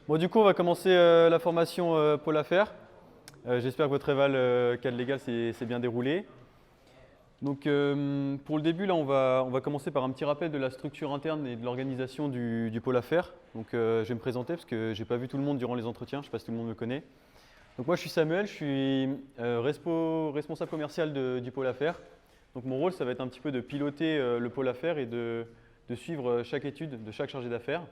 Bon, du coup, on va commencer la formation Pôle Affaires. J'espère que votre éval cadre légal s'est bien déroulé. Donc, pour le début, là, on va commencer par un petit rappel de la structure interne et de l'organisation du Pôle Affaires. Donc, je vais me présenter parce que je n'ai pas vu tout le monde durant les entretiens. Je ne sais pas si tout le monde me connaît. Donc, moi, je suis Samuel, je suis responsable commercial du Pôle Affaires. Donc, mon rôle, ça va être un petit peu de piloter le Pôle Affaires et de suivre chaque étude de chaque chargé d'affaires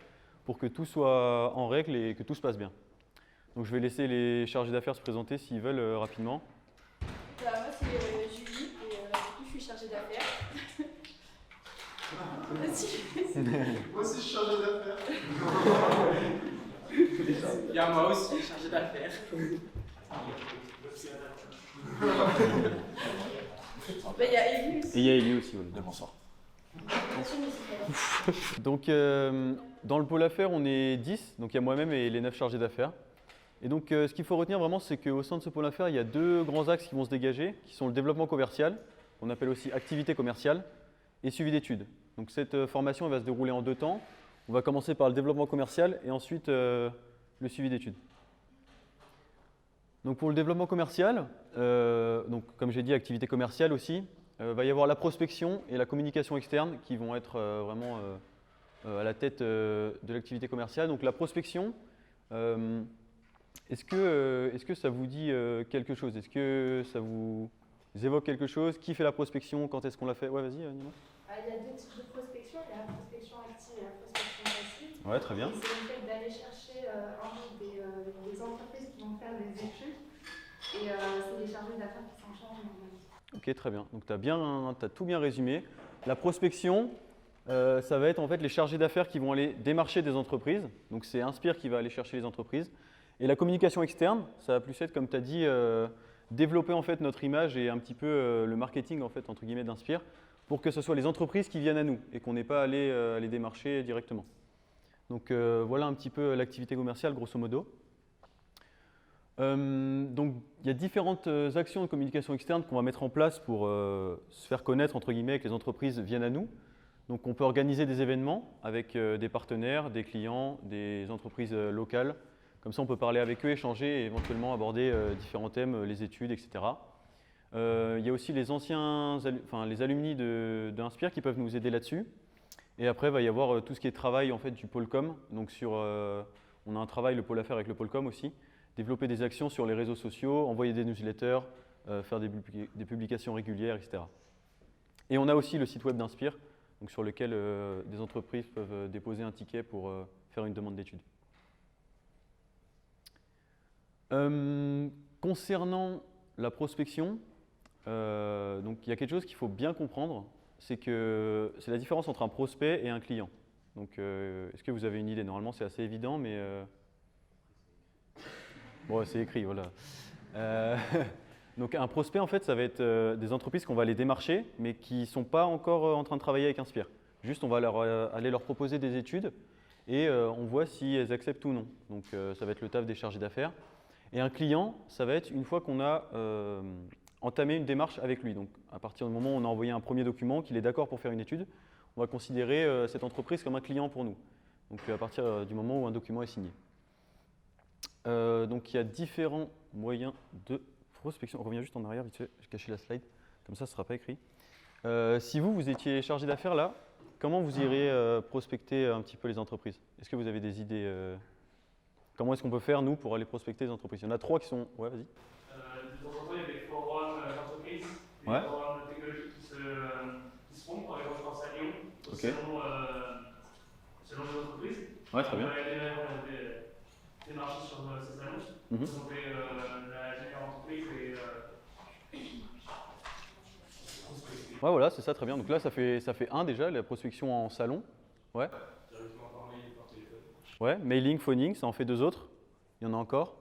pour que tout soit en règle et que tout se passe bien. Donc je vais laisser les chargés d'affaires se présenter s'ils veulent rapidement. Moi c'est Julie et du coup je suis chargée d'affaires. Moi aussi je suis chargée d'affaires. Il y a moi aussi, chargé d'affaires. Il y a Élie aussi. Et il y a Élie aussi. Bonsoir. Donc dans le pôle affaires, on est 10, donc il y a moi-même et les 9 chargés d'affaires. Et donc ce qu'il faut retenir vraiment, c'est qu'au sein de ce pôle affaires, il y a deux grands axes qui vont se dégager, qui sont le développement commercial, qu'on appelle aussi activité commerciale, et suivi d'études. Donc cette formation elle va se dérouler en 2 temps. On va commencer par le développement commercial et ensuite le suivi d'études. Donc pour le développement commercial, donc comme j'ai dit, activité commerciale aussi, va y avoir la prospection et la communication externe qui vont être vraiment à la tête de l'activité commerciale. Donc la prospection, est-ce que ça vous dit quelque chose? Est-ce que ça vous évoque quelque chose? Qui fait la prospection? Quand est-ce qu'on l'a fait? Ouais, vas-y, Nima. Il y a 2 types de prospection, il y a la prospection active et la prospection passive. Ouais, très bien. C'est le fait d'aller chercher des entreprises qui vont faire des études et c'est les chargés d'affaires qui s'en chargent normalement. Ok, très bien. Donc tu as tout bien résumé. La prospection, ça va être en fait les chargés d'affaires qui vont aller démarcher des entreprises. Donc c'est Inspire qui va aller chercher les entreprises. Et la communication externe, ça va plus être, comme tu as dit, développer en fait notre image et un petit peu le marketing en fait, entre guillemets d'Inspire pour que ce soit les entreprises qui viennent à nous et qu'on n'ait pas à les démarcher directement. Donc voilà un petit peu l'activité commerciale grosso modo. Donc il y a différentes actions de communication externe qu'on va mettre en place pour se faire connaître entre guillemets, que les entreprises viennent à nous. Donc on peut organiser des événements avec des partenaires, des clients, des entreprises locales. Comme ça on peut parler avec eux, échanger et éventuellement aborder différents thèmes, les études, etc. Il y a aussi les les alumni d'Inspire qui peuvent nous aider là-dessus. Et après il va y avoir tout ce qui est travail en fait, du pôle com. Donc on a un travail, le pôle affaires avec le pôle com aussi. Développer des actions sur les réseaux sociaux, envoyer des newsletters, faire des publications régulières, etc. Et on a aussi le site web d'Inspire, donc sur lequel des entreprises peuvent déposer un ticket pour faire une demande d'études. Concernant la prospection, donc il y a quelque chose qu'il faut bien comprendre, c'est la différence entre un prospect et un client. Donc est-ce que vous avez une idée? Normalement c'est assez évident, mais bon, c'est écrit, voilà. Donc un prospect, en fait, ça va être des entreprises qu'on va aller démarcher, mais qui ne sont pas encore en train de travailler avec Inspire. Juste, on va aller leur proposer des études et on voit si elles acceptent ou non. Donc ça va être le taf des chargés d'affaires. Et un client, ça va être une fois qu'on a entamé une démarche avec lui. Donc à partir du moment où on a envoyé un premier document, qu'il est d'accord pour faire une étude, on va considérer cette entreprise comme un client pour nous. Donc à partir du moment où un document est signé. Donc il y a différents moyens de prospection. On revient juste en arrière, vite fait, j'ai caché la slide, comme ça ne sera pas écrit. Si vous étiez chargé d'affaires là, comment vous iriez prospecter un petit peu les entreprises? Est-ce que vous avez des idées comment est-ce qu'on peut faire, nous, pour aller prospecter les entreprises? Il y en a 3 qui sont… Ouais, vas-y. De temps en temps, il y a des forums d'entreprises, des Ouais. forums technologiques qui se font. Par exemple, je pense à Lyon, Ok. selon les entreprises. Ouais, très bien. On va aller démarcher sur ces annonces, présenter la géniale entreprise et prospecter. Ouais, voilà, c'est ça, très bien. Donc là, ça fait 1 déjà, la prospection en salon. Ouais. Directement par mail et par téléphone. Ouais, mailing, phoning, ça en fait 2 autres. Il y en a encore.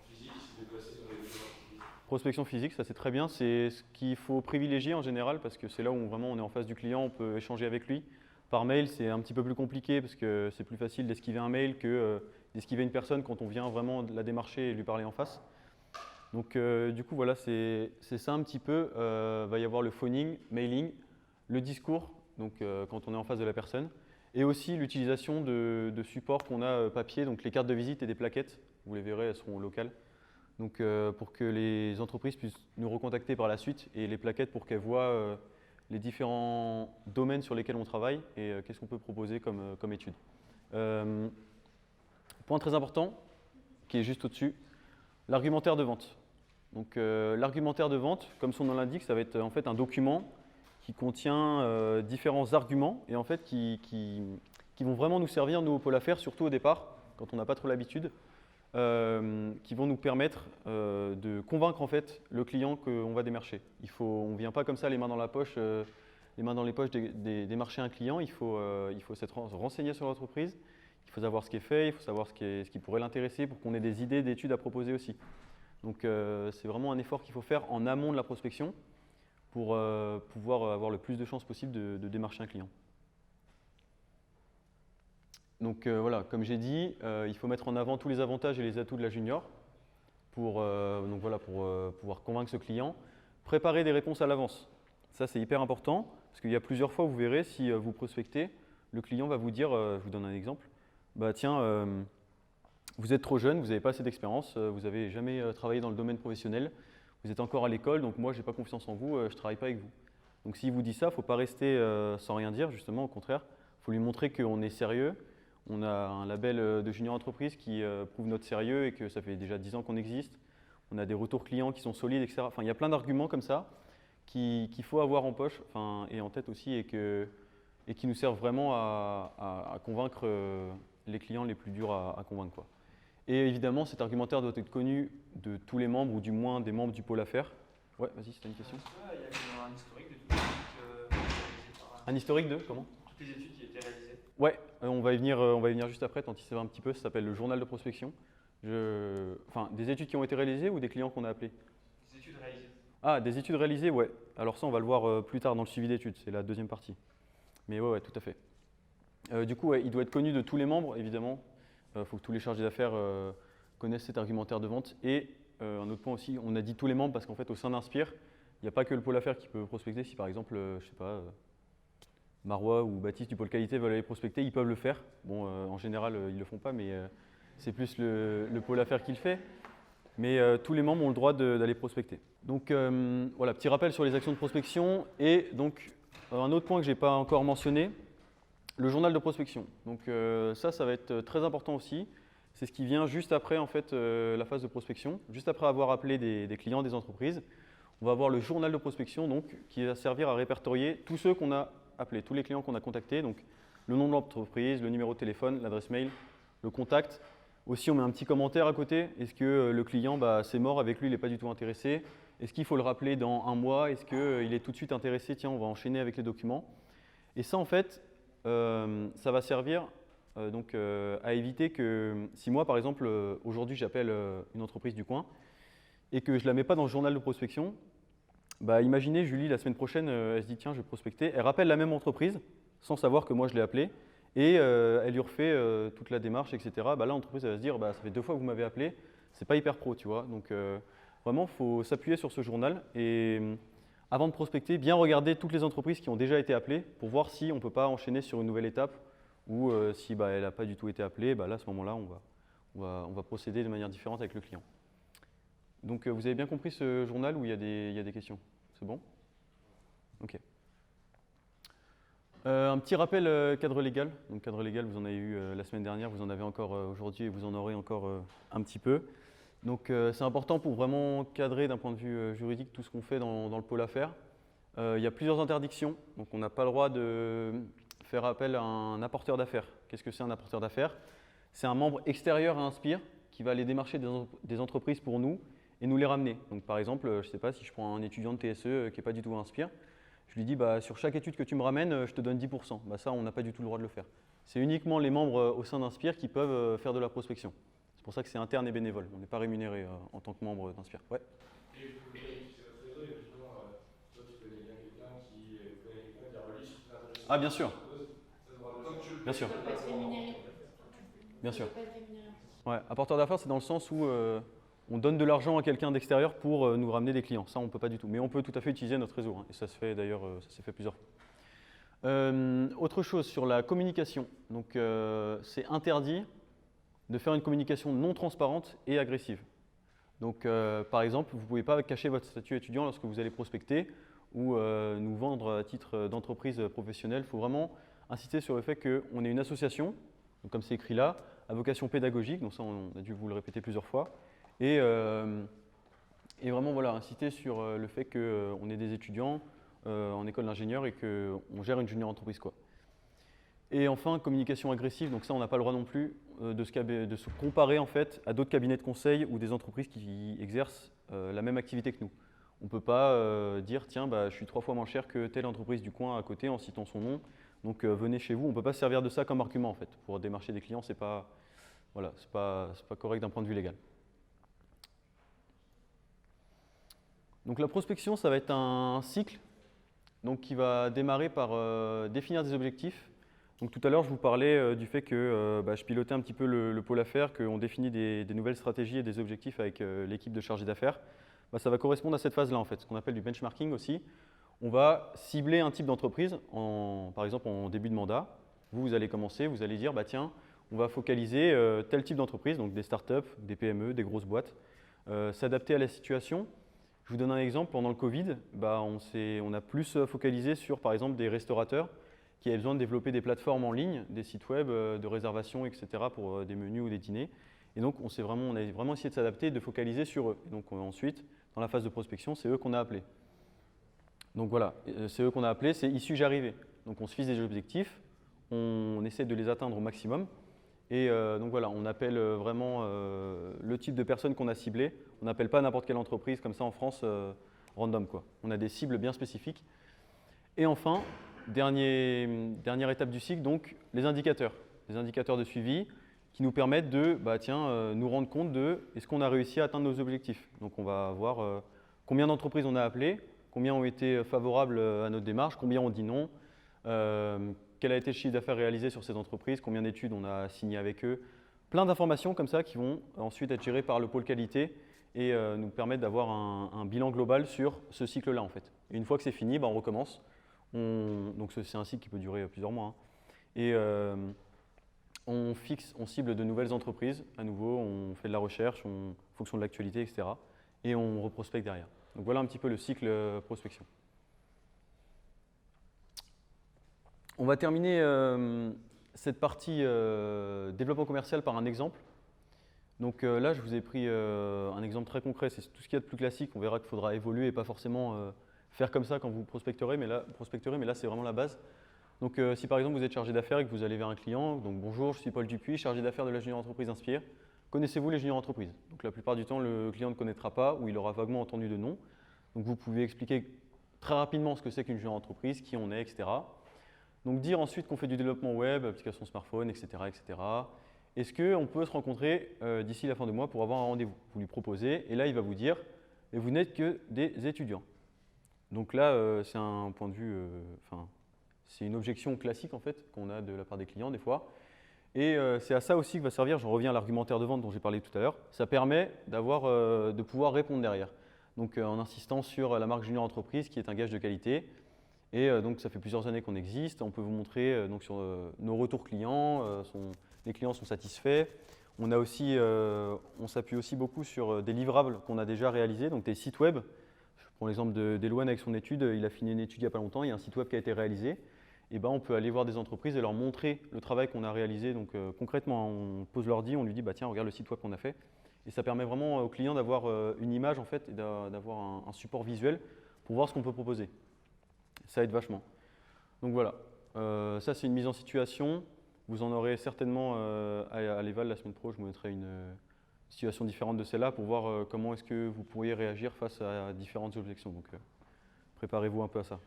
Physique, se déplacer sur les entreprises. Prospection physique, ça c'est très bien. C'est ce qu'il faut privilégier en général parce que c'est là où vraiment on est en face du client, on peut échanger avec lui. Par mail, c'est un petit peu plus compliqué parce que c'est plus facile d'esquiver un mail que d'esquiver une personne quand on vient vraiment la démarcher et lui parler en face. Donc du coup, voilà, c'est ça un petit peu. Va y avoir le phoning, mailing, le discours, donc quand on est en face de la personne, Et aussi l'utilisation de supports qu'on a papier, donc les cartes de visite et des plaquettes. Vous les verrez, elles seront locales. Donc pour que les entreprises puissent nous recontacter par la suite, et les plaquettes pour qu'elles voient les différents domaines sur lesquels on travaille et qu'est-ce qu'on peut proposer comme étude. Point très important, qui est juste au-dessus, l'argumentaire de vente. Donc l'argumentaire de vente, comme son nom l'indique, ça va être en fait un document qui contient différents arguments et en fait qui vont vraiment nous servir, nous, au pôle affaires, surtout au départ, quand on n'a pas trop l'habitude, qui vont nous permettre de convaincre en fait le client qu'on va démarcher. On ne vient pas comme ça les mains dans la poche, les mains dans les poches démarcher un client. Il faut s'être renseigné sur l'entreprise, il faut savoir ce qui est fait, il faut savoir ce qui pourrait l'intéresser pour qu'on ait des idées d'études à proposer aussi. Donc c'est vraiment un effort qu'il faut faire en amont de la prospection pour pouvoir avoir le plus de chances possible de démarcher un client. Donc voilà, comme j'ai dit, il faut mettre en avant tous les avantages et les atouts de la junior pour pouvoir convaincre ce client. Préparer des réponses à l'avance, ça c'est hyper important parce qu'il y a plusieurs fois, vous verrez, si vous prospectez, le client va vous dire, je vous donne un exemple, bah tiens, vous êtes trop jeune, vous n'avez pas assez d'expérience, vous n'avez jamais travaillé dans le domaine professionnel, vous êtes encore à l'école, donc moi je n'ai pas confiance en vous, je ne travaille pas avec vous. Donc s'il vous dit ça, il ne faut pas rester sans rien dire, justement, au contraire, il faut lui montrer qu'on est sérieux. On a un label de junior entreprise qui prouve notre sérieux et que ça fait déjà 10 ans qu'on existe. On a des retours clients qui sont solides, etc. Enfin, il y a plein d'arguments comme ça qu'il faut avoir en poche et en tête aussi et qui nous servent vraiment à convaincre les clients les plus durs à convaincre, quoi. Et évidemment, cet argumentaire doit être connu de tous les membres ou du moins des membres du pôle affaires. Ouais, vas-y, c'était une question. Il y a un historique de toutes les études réalisées par... Un historique de comment? Toutes les études qui étaient réalisées. Ouais, on va y venir juste après, tant qu'il s'évade un petit peu, ça s'appelle le journal de prospection. Enfin, des études qui ont été réalisées ou des clients qu'on a appelés? Des études réalisées. Ah, des études réalisées, ouais. Alors ça, on va le voir plus tard dans le suivi d'études, c'est la deuxième partie. Mais ouais, tout à fait. Du coup, ouais, il doit être connu de tous les membres, évidemment. Il faut que tous les chargés d'affaires connaissent cet argumentaire de vente. Et un autre point aussi, on a dit tous les membres parce qu'en fait, au sein d'Inspire, il n'y a pas que le pôle affaires qui peut prospecter. Si par exemple, je sais pas, Marois ou Baptiste du pôle qualité veulent aller prospecter, ils peuvent le faire. Bon, en général, ils ne le font pas, mais c'est plus le pôle affaires qui le fait. Mais tous les membres ont le droit d'aller prospecter. Donc voilà, petit rappel sur les actions de prospection. Et donc, un autre point que je n'ai pas encore mentionné, le journal de prospection. Donc ça va être très important aussi. C'est ce qui vient juste après en fait, la phase de prospection, juste après avoir appelé des clients, des entreprises. On va avoir le journal de prospection donc, qui va servir à répertorier tous ceux qu'on a appelés, tous les clients qu'on a contactés. Donc le nom de l'entreprise, le numéro de téléphone, l'adresse mail, le contact. Aussi, on met un petit commentaire à côté. Est-ce que le client, c'est mort, avec lui, il n'est pas du tout intéressé? Est-ce qu'il faut le rappeler dans un mois? Est-ce qu'il est tout de suite intéressé? Tiens, on va enchaîner avec les documents. Et ça, en fait, ça va servir à éviter que, si moi, par exemple, aujourd'hui, j'appelle une entreprise du coin et que je ne la mets pas dans le journal de prospection, imaginez, Julie, la semaine prochaine, elle se dit, tiens, je vais prospecter. Elle rappelle la même entreprise sans savoir que moi, je l'ai appelée. Et elle lui refait toute la démarche, etc. Là, l'entreprise va se dire, ça fait 2 fois que vous m'avez appelé, c'est pas hyper pro, tu vois. Donc vraiment, il faut s'appuyer sur ce journal et avant de prospecter, bien regarder toutes les entreprises qui ont déjà été appelées pour voir si on ne peut pas enchaîner sur une nouvelle étape ou si elle n'a pas du tout été appelée, là, à ce moment-là, on va procéder de manière différente avec le client. Donc vous avez bien compris ce journal où il y a des questions? C'est bon? Ok. Un petit rappel cadre légal. Donc cadre légal, vous en avez eu la semaine dernière, vous en avez encore aujourd'hui et vous en aurez encore un petit peu. Donc c'est important pour vraiment cadrer d'un point de vue juridique tout ce qu'on fait dans le pôle affaires. Il y a plusieurs interdictions, donc on n'a pas le droit de faire appel à un apporteur d'affaires. Qu'est-ce que c'est un apporteur d'affaires? C'est un membre extérieur à Inspire qui va aller démarcher des entreprises pour nous et nous les ramener. Donc par exemple, je ne sais pas si je prends un étudiant de TSE qui n'est pas du tout à Inspire, je lui dis sur chaque étude que tu me ramènes, je te donne 10%. Ça, on n'a pas du tout le droit de le faire. C'est uniquement les membres au sein d'Inspire qui peuvent faire de la prospection. C'est pour ça que c'est interne et bénévole. On n'est pas rémunéré en tant que membre d'Inspire. Ouais. Et vous pouvez utiliser votre réseau, imaginons, toi tu connais bien quelqu'un qui connaît quelqu'un qui a relié sur plein de... Ah, bien sûr. Bien sûr. Ça peut être rémunéré. Bien sûr. Ça peut être rémunéré. Ouais, apporteur d'affaires, c'est dans le sens où on donne de l'argent à quelqu'un d'extérieur pour nous ramener des clients. Ça, on ne peut pas du tout. Mais on peut tout à fait utiliser notre réseau. Et ça se fait d'ailleurs, ça s'est fait plusieurs fois. Autre chose sur la communication. Donc, c'est interdit de faire une communication non transparente et agressive. Donc, par exemple, vous ne pouvez pas cacher votre statut étudiant lorsque vous allez prospecter ou nous vendre à titre d'entreprise professionnelle. Il faut vraiment insister sur le fait qu'on est une association, donc comme c'est écrit là, à vocation pédagogique, donc ça on a dû vous le répéter plusieurs fois, et vraiment voilà, insister sur le fait qu'on est des étudiants en école d'ingénieur et qu'on gère une junior entreprise, quoi. Et enfin, communication agressive, donc ça on n'a pas le droit non plus de se comparer en fait à d'autres cabinets de conseil ou des entreprises qui exercent la même activité que nous. On ne peut pas dire tiens, bah, je suis 3 fois moins cher que telle entreprise du coin à côté en citant son nom, donc venez chez vous. On ne peut pas se servir de ça comme argument en fait. Pour démarcher des clients, c'est pas, voilà, c'est pas correct d'un point de vue légal. Donc la prospection, ça va être un cycle donc, qui va démarrer par définir des objectifs. Donc tout à l'heure, je vous parlais du fait que je pilotais un petit peu le pôle affaires, qu'on définit des nouvelles stratégies et des objectifs avec l'équipe de chargés d'affaires. Ça va correspondre à cette phase-là, en fait, ce qu'on appelle du benchmarking aussi. On va cibler un type d'entreprise, par exemple en début de mandat. Vous allez commencer, vous allez dire, bah, tiens, on va focaliser tel type d'entreprise, donc des startups, des PME, des grosses boîtes, s'adapter à la situation. Je vous donne un exemple, pendant le Covid, on a plus focalisé sur, par exemple, des restaurateurs qui avaient besoin de développer des plateformes en ligne, des sites web de réservation, etc. pour des menus ou des dîners. Et donc, on a vraiment essayé de s'adapter et de focaliser sur eux. Et donc, ensuite, dans la phase de prospection, c'est eux qu'on a appelés. Donc voilà, c'est eux qu'on a appelés, c'est issu j'arrivais. Donc, on se fixe des objectifs, on essaie de les atteindre au maximum. Et donc voilà, on appelle vraiment le type de personnes qu'on a ciblées. On n'appelle pas n'importe quelle entreprise comme ça en France, random, quoi. On a des cibles bien spécifiques. Et enfin, dernière étape du cycle, donc les indicateurs de suivi qui nous permettent de nous rendre compte de est-ce qu'on a réussi à atteindre nos objectifs. Donc on va voir combien d'entreprises on a appelées, combien ont été favorables à notre démarche, combien ont dit non, quel a été le chiffre d'affaires réalisé sur ces entreprises, combien d'études on a signé avec eux. Plein d'informations comme ça qui vont ensuite être gérées par le pôle qualité et nous permettre d'avoir un bilan global sur ce cycle-là en fait. Et une fois que c'est fini, on recommence. Donc c'est un cycle qui peut durer plusieurs mois. Et on cible de nouvelles entreprises. À nouveau, on fait de la recherche en fonction de l'actualité, etc. Et on reprospecte derrière. Donc voilà un petit peu le cycle prospection. On va terminer cette partie développement commercial par un exemple. Donc là, je vous ai pris un exemple très concret. C'est tout ce qu'il y a de plus classique. On verra qu'il faudra évoluer et pas forcément faire comme ça quand vous prospecterez, mais là c'est vraiment la base. Donc si par exemple vous êtes chargé d'affaires et que vous allez vers un client, donc bonjour, je suis Paul Dupuis, chargé d'affaires de la junior entreprise Inspire. Connaissez-vous les junior entreprises? Donc la plupart du temps, le client ne connaîtra pas ou il aura vaguement entendu de nom. Donc vous pouvez expliquer très rapidement ce que c'est qu'une junior entreprise, qui on est, etc. Donc dire ensuite qu'on fait du développement web, application smartphone, etc. etc. Est-ce qu'on peut se rencontrer d'ici la fin du mois pour avoir un rendez-vous? Vous lui proposez et là il va vous dire « vous n'êtes que des étudiants ». Donc là, c'est un point de vue, c'est une objection classique en fait qu'on a de la part des clients des fois. Et c'est à ça aussi que va servir, j'en reviens à l'argumentaire de vente dont j'ai parlé tout à l'heure, ça permet de pouvoir répondre derrière. Donc en insistant sur la marque Junior Entreprise qui est un gage de qualité. Et donc ça fait plusieurs années qu'on existe, on peut vous montrer donc, sur nos retours clients, les clients sont satisfaits. On s'appuie aussi beaucoup sur des livrables qu'on a déjà réalisés, donc des sites web. Pour l'exemple d'Elouane avec son étude, il a fini une étude il n'y a pas longtemps, il y a un site web qui a été réalisé. Et on peut aller voir des entreprises et leur montrer le travail qu'on a réalisé. Donc concrètement, on pose l'ordi, on lui dit tiens, regarde le site web qu'on a fait. Et ça permet vraiment aux clients d'avoir une image en fait, et d'avoir un support visuel pour voir ce qu'on peut proposer. Ça aide vachement. Donc voilà, ça c'est une mise en situation. Vous en aurez certainement à l'Eval la semaine pro, je vous mettrai une situation différente de celle-là pour voir comment est-ce que vous pourriez réagir face à différentes objections. Donc préparez-vous un peu à ça.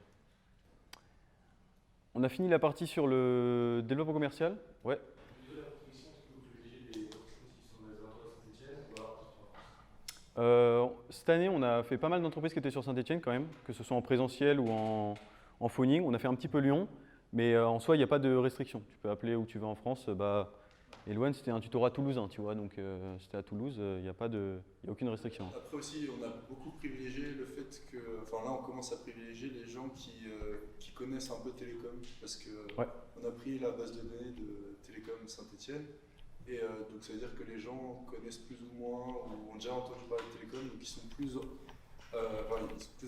On a fini la partie sur le développement commercial. Ouais. Au niveau de la prospection, est-ce que vous privilégiez des entreprises qui sont dans les alentours de Saint-Étienne ou alors Cette année, on a fait pas mal d'entreprises qui étaient sur Saint-Étienne quand même, que ce soit en présentiel ou en phoning. On a fait un petit peu Lyon, mais en soi, il n'y a pas de restriction. Tu peux appeler où tu veux en France. Et Loan, c'était un tutorat toulousain, tu vois, donc c'était à Toulouse, il n'y a aucune restriction. Après aussi, on a beaucoup privilégié le fait que, enfin là, on commence à privilégier les gens qui connaissent un peu Télécom, parce que on a pris la base de données de Télécom Saint-Etienne, et donc ça veut dire que les gens connaissent plus ou moins, ou ont déjà entendu parler de Télécom, donc ils sont plus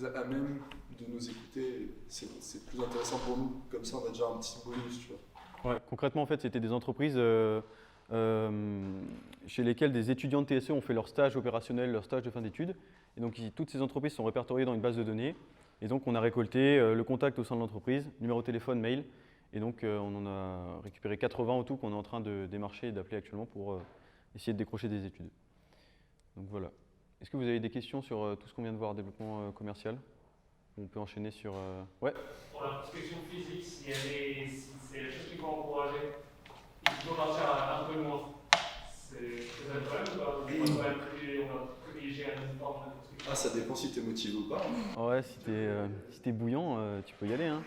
à même de nous écouter. C'est plus intéressant pour nous, comme ça on a déjà un petit bonus, tu vois. Ouais, concrètement, en fait, c'était des entreprises chez lesquelles des étudiants de TSE ont fait leur stage opérationnel, leur stage de fin d'études. Et donc ici, toutes ces entreprises sont répertoriées dans une base de données. Et donc on a récolté le contact au sein de l'entreprise, numéro de téléphone, mail. Et donc on en a récupéré 80 au tout qu'on est en train de démarcher et d'appeler actuellement pour essayer de décrocher des études. Donc voilà. Est-ce que vous avez des questions sur tout ce qu'on vient de voir, développement commercial? On peut enchaîner sur… Ouais. Pour la prospection physique, si c'est la chose qu'il faut encourager, il faut partir un peu loin. C'est un problème ou pas? On va privilégier un autre forme de prospection. Ah, ça dépend si tu es motivé ou pas. Ouais, si t'es bouillant, tu peux y aller. Hein.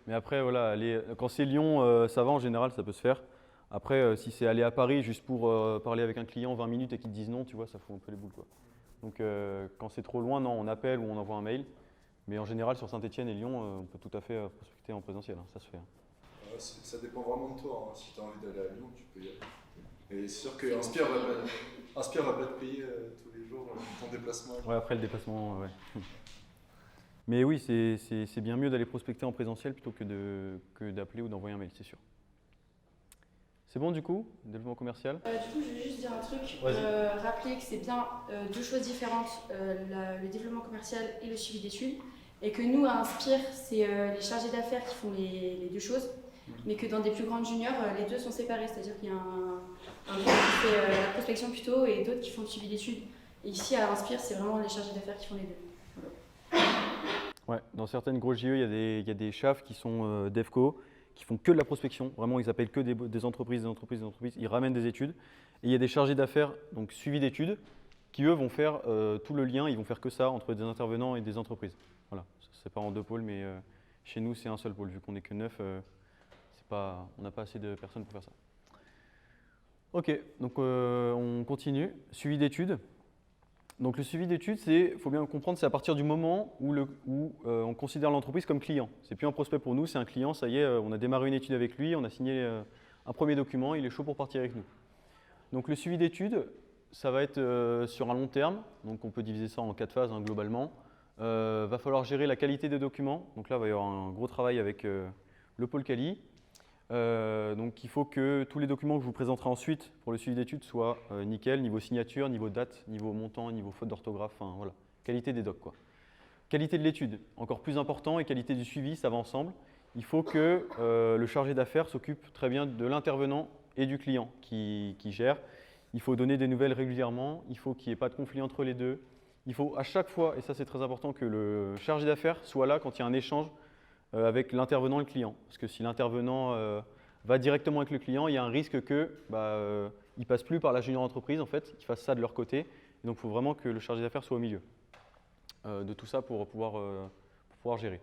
Mais après, voilà, quand c'est Lyon, ça va en général, ça peut se faire. Après, si c'est aller à Paris juste pour parler avec un client 20 minutes et qu'ils te disent non, tu vois, ça fout un peu les boules, quoi. Donc quand c'est trop loin, non, on appelle ou on envoie un mail. Mais en général, sur Saint-Etienne et Lyon, on peut tout à fait prospecter en présentiel, hein, ça se fait. Hein. Ça dépend vraiment de toi. Hein. Si tu as envie d'aller à Lyon, tu peux y aller. Et c'est sûr qu'Inspire va pas te payer tous les jours ton déplacement. Ouais, après le déplacement, ouais. Mais oui, c'est bien mieux d'aller prospecter en présentiel plutôt que d'appeler ou d'envoyer un mail, c'est sûr. C'est bon du coup, développement commercial? Du coup, je vais juste dire un truc. Rappeler que c'est bien deux choses différentes, le développement commercial et le suivi d'études. Et que nous, à Inspire, c'est les chargés d'affaires qui font les deux choses. Mais que dans des plus grandes juniors, les deux sont séparés. C'est-à-dire qu'il y a un groupe qui fait la prospection plutôt et d'autres qui font le suivi d'études. Et ici, à Inspire, c'est vraiment les chargés d'affaires qui font les deux. Voilà. Ouais, dans certaines grosses JE, il y a des chefs qui sont DevCo, qui font que de la prospection. Vraiment, ils appellent que des entreprises. Ils ramènent des études. Et il y a des chargés d'affaires, donc suivi d'études, qui eux vont faire tout le lien. Ils vont faire que ça entre des intervenants et des entreprises. Voilà, c'est pas en deux pôles, mais chez nous, c'est un seul pôle. Vu qu'on n'est que 9, on n'a pas assez de personnes pour faire ça. Ok, donc on continue. Suivi d'études. Donc le suivi d'études, il faut bien comprendre, c'est à partir du moment où on considère l'entreprise comme client. C'est plus un prospect pour nous, c'est un client, ça y est, on a démarré une étude avec lui, on a signé un premier document, il est chaud pour partir avec nous. Donc le suivi d'études, ça va être sur un long terme, donc on peut diviser ça en 4 phases hein, globalement. Va falloir gérer la qualité des documents, donc là il va y avoir un gros travail avec le pôle quali. Donc il faut que tous les documents que je vous présenterai ensuite pour le suivi d'études soient nickel, niveau signature, niveau date, niveau montant, niveau faute d'orthographe, enfin voilà, qualité des docs quoi. Qualité de l'étude, encore plus important, et qualité du suivi, ça va ensemble. Il faut que le chargé d'affaires s'occupe très bien de l'intervenant et du client qui gère. Il faut donner des nouvelles régulièrement, il faut qu'il n'y ait pas de conflit entre les deux. Il faut à chaque fois, et ça c'est très important, que le chargé d'affaires soit là quand il y a un échange avec l'intervenant et le client. Parce que si l'intervenant va directement avec le client, il y a un risque qu'il ne passe plus par la junior entreprise, en fait, qu'ils fassent ça de leur côté. Et donc il faut vraiment que le chargé d'affaires soit au milieu de tout ça pour pouvoir gérer.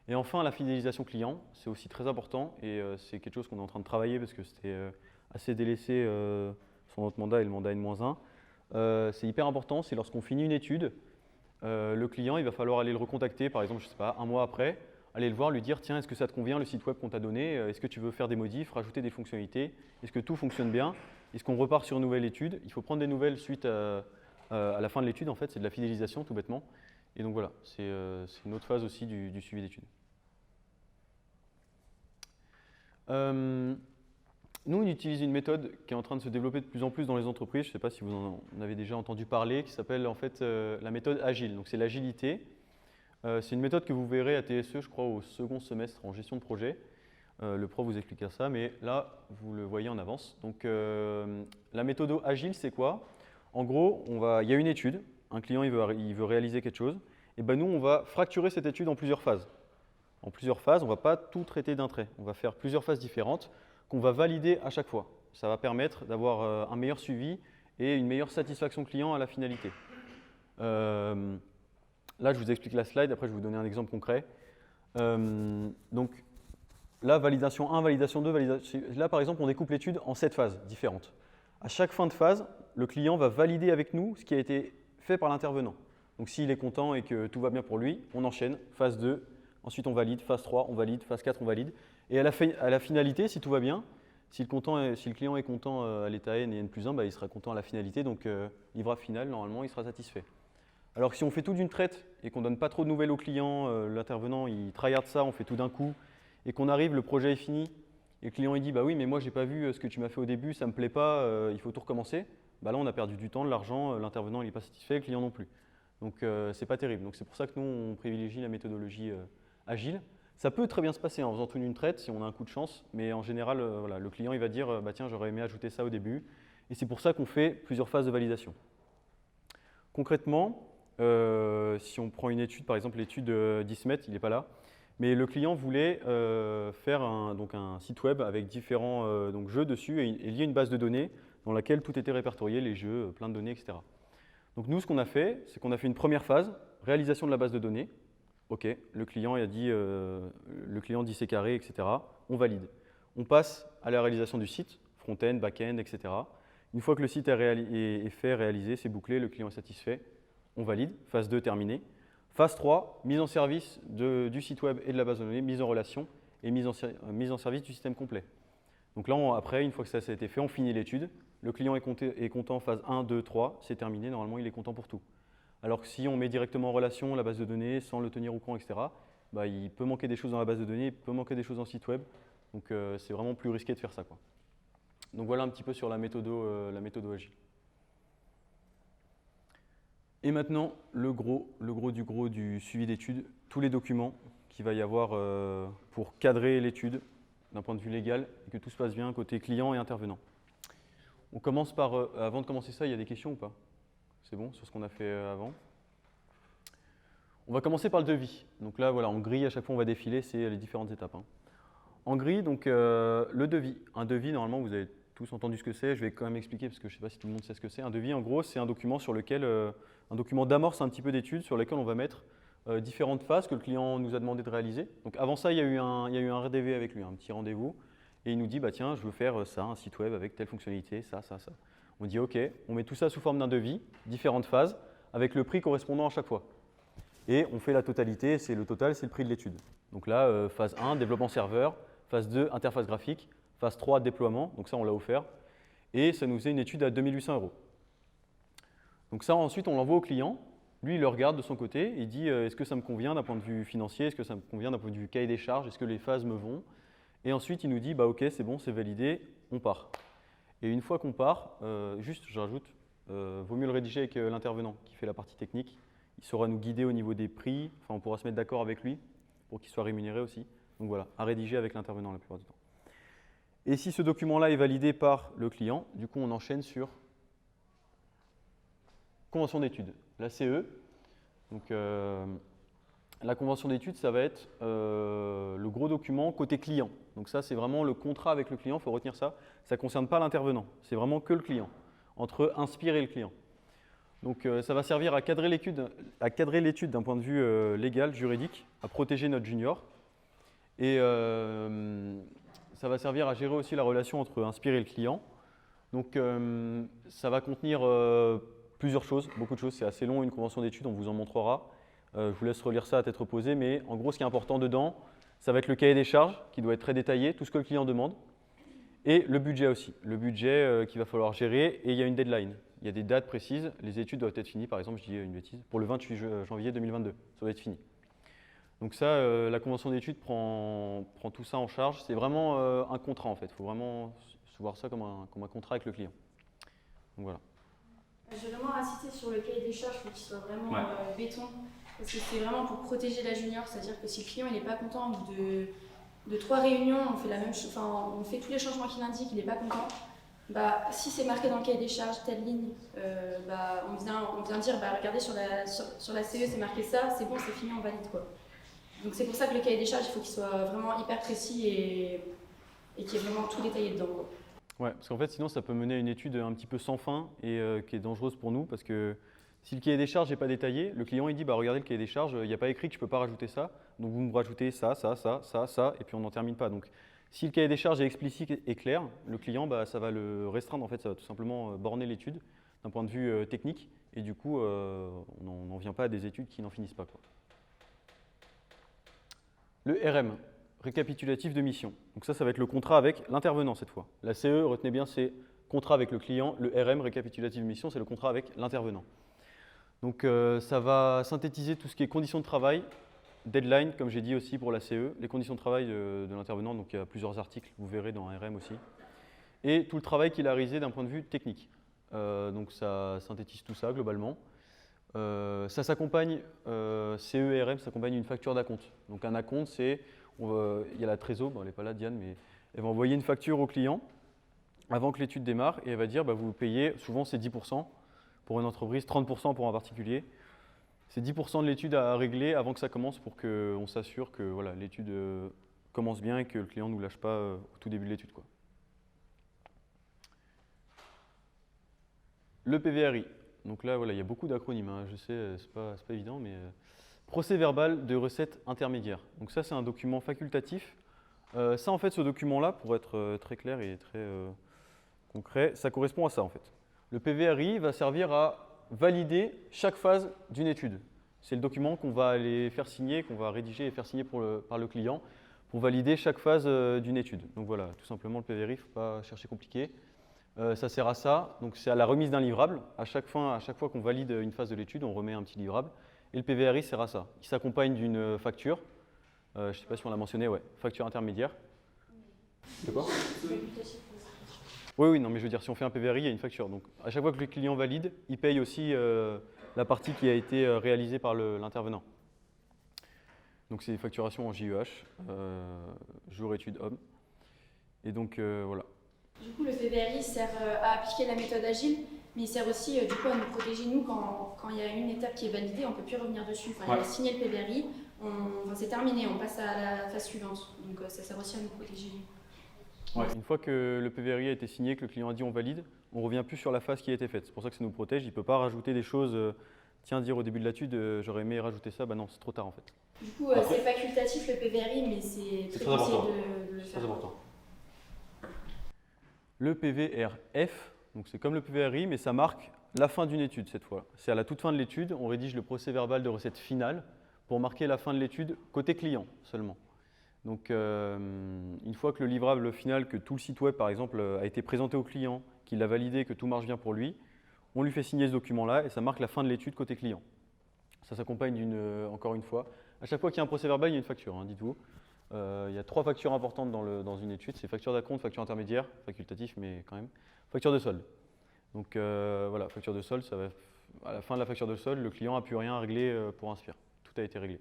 Et enfin, la fidélisation client, c'est aussi très important et c'est quelque chose qu'on est en train de travailler parce que c'était assez délaissé sur notre mandat et le mandat N-1. C'est hyper important, c'est lorsqu'on finit une étude, le client, il va falloir aller le recontacter, par exemple, je ne sais pas, un mois après, aller le voir, lui dire tiens, est-ce que ça te convient le site web qu'on t'a donné? Est-ce que tu veux faire des modifs, rajouter des fonctionnalités? Est-ce que tout fonctionne bien? Est-ce qu'on repart sur une nouvelle étude? Il faut prendre des nouvelles suite à la fin de l'étude, en fait, c'est de la fidélisation tout bêtement. Et donc voilà, c'est une autre phase aussi du suivi d'études. Nous, on utilise une méthode qui est en train de se développer de plus en plus dans les entreprises. Je ne sais pas si vous en avez déjà entendu parler, qui s'appelle en fait la méthode agile. Donc c'est l'agilité. C'est une méthode que vous verrez à TSE, je crois, au second semestre en gestion de projet. Le prof vous expliquera ça, mais là, vous le voyez en avance. Donc la méthode agile, c'est quoi? En gros, il y a une étude, un client il veut réaliser quelque chose, et ben nous, on va fracturer cette étude en plusieurs phases. En plusieurs phases, on ne va pas tout traiter d'un trait. On va faire plusieurs phases différentes qu'on va valider à chaque fois. Ça va permettre d'avoir un meilleur suivi et une meilleure satisfaction client à la finalité. Là, je vous explique la slide, après je vais vous donner un exemple concret. Donc, là, validation 1, validation 2, validation… Là, par exemple, on découpe l'étude en 7 phases différentes. À chaque fin de phase, le client va valider avec nous ce qui a été fait par l'intervenant. Donc s'il est content et que tout va bien pour lui, on enchaîne, phase 2, ensuite on valide, phase 3, on valide, phase 4, on valide. Et à la finalité, si tout va bien, si le client est content à l'état N et N+1, bah, il sera content à la finalité, donc livrable final, normalement, il sera satisfait. Alors que si on fait tout d'une traite et qu'on ne donne pas trop de nouvelles au client, l'intervenant il tryhard ça, on fait tout d'un coup, et qu'on arrive, le projet est fini, et le client il dit bah oui mais moi j'ai pas vu ce que tu m'as fait au début, ça me plaît pas, il faut tout recommencer, bah là on a perdu du temps, de l'argent, l'intervenant il n'est pas satisfait, le client non plus. Donc c'est pas terrible. Donc c'est pour ça que nous on privilégie la méthodologie agile. Ça peut très bien se passer en faisant tout d'une traite si on a un coup de chance, mais en général voilà, le client il va dire bah tiens j'aurais aimé ajouter ça au début, et c'est pour ça qu'on fait plusieurs phases de validation. Concrètement, si on prend une étude, par exemple l'étude d'Ismet, il n'est pas là, mais le client voulait faire un site web avec différents jeux dessus et lier une base de données dans laquelle tout était répertorié, les jeux, plein de données, etc. Donc nous, ce qu'on a fait, c'est qu'on a fait une première phase, réalisation de la base de données. OK, le client dit c'est carré, etc. On valide. On passe à la réalisation du site, front-end, back-end, etc. Une fois que le site est fait, réalisé, c'est bouclé, le client est satisfait, on valide, phase 2 terminée. Phase 3, mise en service du site web et de la base de données, mise en relation et mise en service du système complet. Donc là, après, une fois que ça a été fait, on finit l'étude. Le client est content, phase 1, 2, 3, c'est terminé, normalement il est content pour tout. Alors que si on met directement en relation la base de données sans le tenir au courant, etc., bah, il peut manquer des choses dans la base de données, il peut manquer des choses dans le site web. Donc c'est vraiment plus risqué de faire ça, quoi. Donc voilà un petit peu sur la méthode agile. Et maintenant, le gros du suivi d'études, tous les documents qu'il va y avoir pour cadrer l'étude d'un point de vue légal et que tout se passe bien côté client et intervenant. On commence par, avant de commencer ça, il y a des questions ou pas? C'est bon sur ce qu'on a fait avant? On va commencer par le devis. Donc là, voilà, en gris, à chaque fois on va défiler, c'est les différentes étapes. Hein. En gris, donc le devis. Un devis, normalement, vous avez tous entendu ce que c'est. Je vais quand même expliquer parce que je ne sais pas si tout le monde sait ce que c'est. Un devis, en gros, c'est un document sur lequel, un document d'amorce un petit peu d'études sur lequel on va mettre différentes phases que le client nous a demandé de réaliser. Donc avant ça, il y a eu un RDV avec lui, un petit rendez-vous. Et il nous dit, bah, tiens, je veux faire ça, un site web avec telle fonctionnalité, ça. On dit, OK, on met tout ça sous forme d'un devis, différentes phases, avec le prix correspondant à chaque fois. Et on fait la totalité, c'est le total, c'est le prix de l'étude. Donc là, phase 1, développement serveur, phase 2, interface graphique, phase 3, déploiement, donc ça on l'a offert. Et ça nous fait une étude à 2800 €. Donc ça, ensuite, on l'envoie au client. Lui, il le regarde de son côté, il dit est-ce que ça me convient d'un point de vue financier, est-ce que ça me convient d'un point de vue cahier des charges, est-ce que les phases me vont? Et ensuite, il nous dit bah, OK, c'est bon, c'est validé, on part. Et une fois qu'on part, juste, j'ajoute, vaut mieux le rédiger avec l'intervenant qui fait la partie technique. Il saura nous guider au niveau des prix, enfin, on pourra se mettre d'accord avec lui pour qu'il soit rémunéré aussi. Donc voilà, à rédiger avec l'intervenant la plupart du temps. Et si ce document-là est validé par le client, du coup, on enchaîne sur convention d'études, la CE. Donc, la convention d'études, ça va être le gros document côté client. Donc ça, c'est vraiment le contrat avec le client, il faut retenir ça. Ça ne concerne pas l'intervenant, c'est vraiment que le client, entre Inspire et le client. Donc ça va servir à cadrer l'étude d'un point de vue légal, juridique, à protéger notre junior. Et ça va servir à gérer aussi la relation entre Inspire et le client. Donc ça va contenir plusieurs choses, beaucoup de choses. C'est assez long, une convention d'études, on vous en montrera. Je vous laisse relire ça à tête reposée, mais en gros, ce qui est important dedans, ça va être le cahier des charges, qui doit être très détaillé, tout ce que le client demande, et le budget aussi. Le budget qu'il va falloir gérer, et il y a une deadline. Il y a des dates précises, les études doivent être finies, par exemple, je dis une bêtise, pour le 28 janvier 2022, ça doit être fini. Donc ça, la convention d'études prend tout ça en charge. C'est vraiment un contrat en fait, il faut vraiment voir ça comme un contrat avec le client. Donc voilà. Je vais vraiment insister sur le cahier des charges, il faut qu'il soit vraiment béton, parce que c'est vraiment pour protéger la junior, c'est-à-dire que si le client n'est pas content au bout de 3 réunions, on fait la même chose, enfin, on fait tous les changements qu'il indique, il n'est pas content. Bah, si c'est marqué dans le cahier des charges, telle ligne, on vient dire, bah, regardez sur la CE, c'est marqué ça, c'est bon, c'est fini, on valide quoi. Donc c'est pour ça que le cahier des charges, il faut qu'il soit vraiment hyper précis et qu'il y ait vraiment tout détaillé dedans, quoi. Ouais, parce qu'en fait, sinon, ça peut mener à une étude un petit peu sans fin et qui est dangereuse pour nous, parce que Si le cahier des charges n'est pas détaillé, le client il dit bah, regardez le cahier des charges, il n'y a pas écrit que je ne peux pas rajouter ça, donc vous me rajoutez ça, et puis on n'en termine pas. Donc si le cahier des charges est explicite et clair, le client bah, ça va le restreindre, en fait, ça va tout simplement borner l'étude d'un point de vue technique, et du coup on n'en vient pas à des études qui n'en finissent pas, quoi. Le RM, récapitulatif de mission. Donc ça va être le contrat avec l'intervenant cette fois. La CE, retenez bien, c'est contrat avec le client. Le RM, récapitulatif de mission, c'est le contrat avec l'intervenant. Donc ça va synthétiser tout ce qui est conditions de travail, deadline, comme j'ai dit aussi pour la CE, les conditions de travail de l'intervenant, donc il y a plusieurs articles, vous verrez dans RM aussi, et tout le travail qu'il a réalisé d'un point de vue technique. Donc ça synthétise tout ça globalement. Ça s'accompagne, CE et RM s'accompagne d'une facture d'acompte. Donc un acompte, c'est, il y a la trésor, bon, elle n'est pas là Diane, mais elle va envoyer une facture au client avant que l'étude démarre et elle va dire bah, vous payez, souvent c'est 10% pour une entreprise, 30% pour un particulier. C'est 10% de l'étude à régler avant que ça commence pour qu'on s'assure que voilà, l'étude commence bien et que le client ne nous lâche pas au tout début de l'étude, quoi. Le PVRI. Donc là, voilà, il y a beaucoup d'acronymes, hein, je sais, c'est pas évident, mais procès verbal de recette intermédiaire. Donc ça, c'est un document facultatif. Ça, en fait, ce document-là, pour être très clair et très concret, ça correspond à ça, en fait. Le PVRI va servir à valider chaque phase d'une étude. C'est le document qu'on va aller faire signer, qu'on va rédiger et faire signer par le client pour valider chaque phase d'une étude. Donc voilà, tout simplement, le PVRI, il ne faut pas chercher compliqué. Ça sert à ça, donc c'est à la remise d'un livrable. À chaque fois qu'on valide une phase de l'étude, on remet un petit livrable. Et le PVRI sert à ça. Il s'accompagne d'une facture. Je ne sais pas si on l'a mentionné, ouais, facture intermédiaire. De quoi ? Oui, non, mais je veux dire, si on fait un PVRI, il y a une facture. Donc à chaque fois que le client valide, il paye aussi la partie qui a été réalisée par l'intervenant. Donc c'est des facturations en JEH, jour étude homme. Et donc voilà. Du coup, le PVRI sert à appliquer la méthode agile, mais il sert aussi du coup à nous protéger, nous, quand il y a une étape qui est validée, on ne peut plus revenir dessus. Enfin, il a signé le PVRI, c'est terminé, on passe à la phase suivante. Donc ça sert aussi à nous protéger. Ouais. Une fois que le PVRI a été signé, que le client a dit on valide, on ne revient plus sur la phase qui a été faite. C'est pour ça que ça nous protège. Il ne peut pas rajouter des choses, tiens, dire au début de l'étude, j'aurais aimé rajouter ça, bah non, c'est trop tard en fait. Du coup, c'est facultatif le PVRI, mais c'est très conseillé de le faire. C'est important. Le PVRF, donc c'est comme le PVRI, mais ça marque la fin d'une étude cette fois. C'est à la toute fin de l'étude, on rédige le procès verbal de recette finale pour marquer la fin de l'étude côté client seulement. Donc une fois que le livrable final, que tout le site web par exemple a été présenté au client, qu'il a validé, que tout marche bien pour lui, on lui fait signer ce document-là et ça marque la fin de l'étude côté client. Ça s'accompagne encore une fois, à chaque fois qu'il y a un procès verbal, il y a une facture, hein, dites-vous. Il y a 3 factures importantes dans une étude, c'est facture d'acompte, facture intermédiaire, facultatif mais quand même, facture de solde. Donc voilà, facture de solde, ça va, à la fin de la facture de solde, le client n'a plus rien à régler pour Inspire. Tout a été réglé.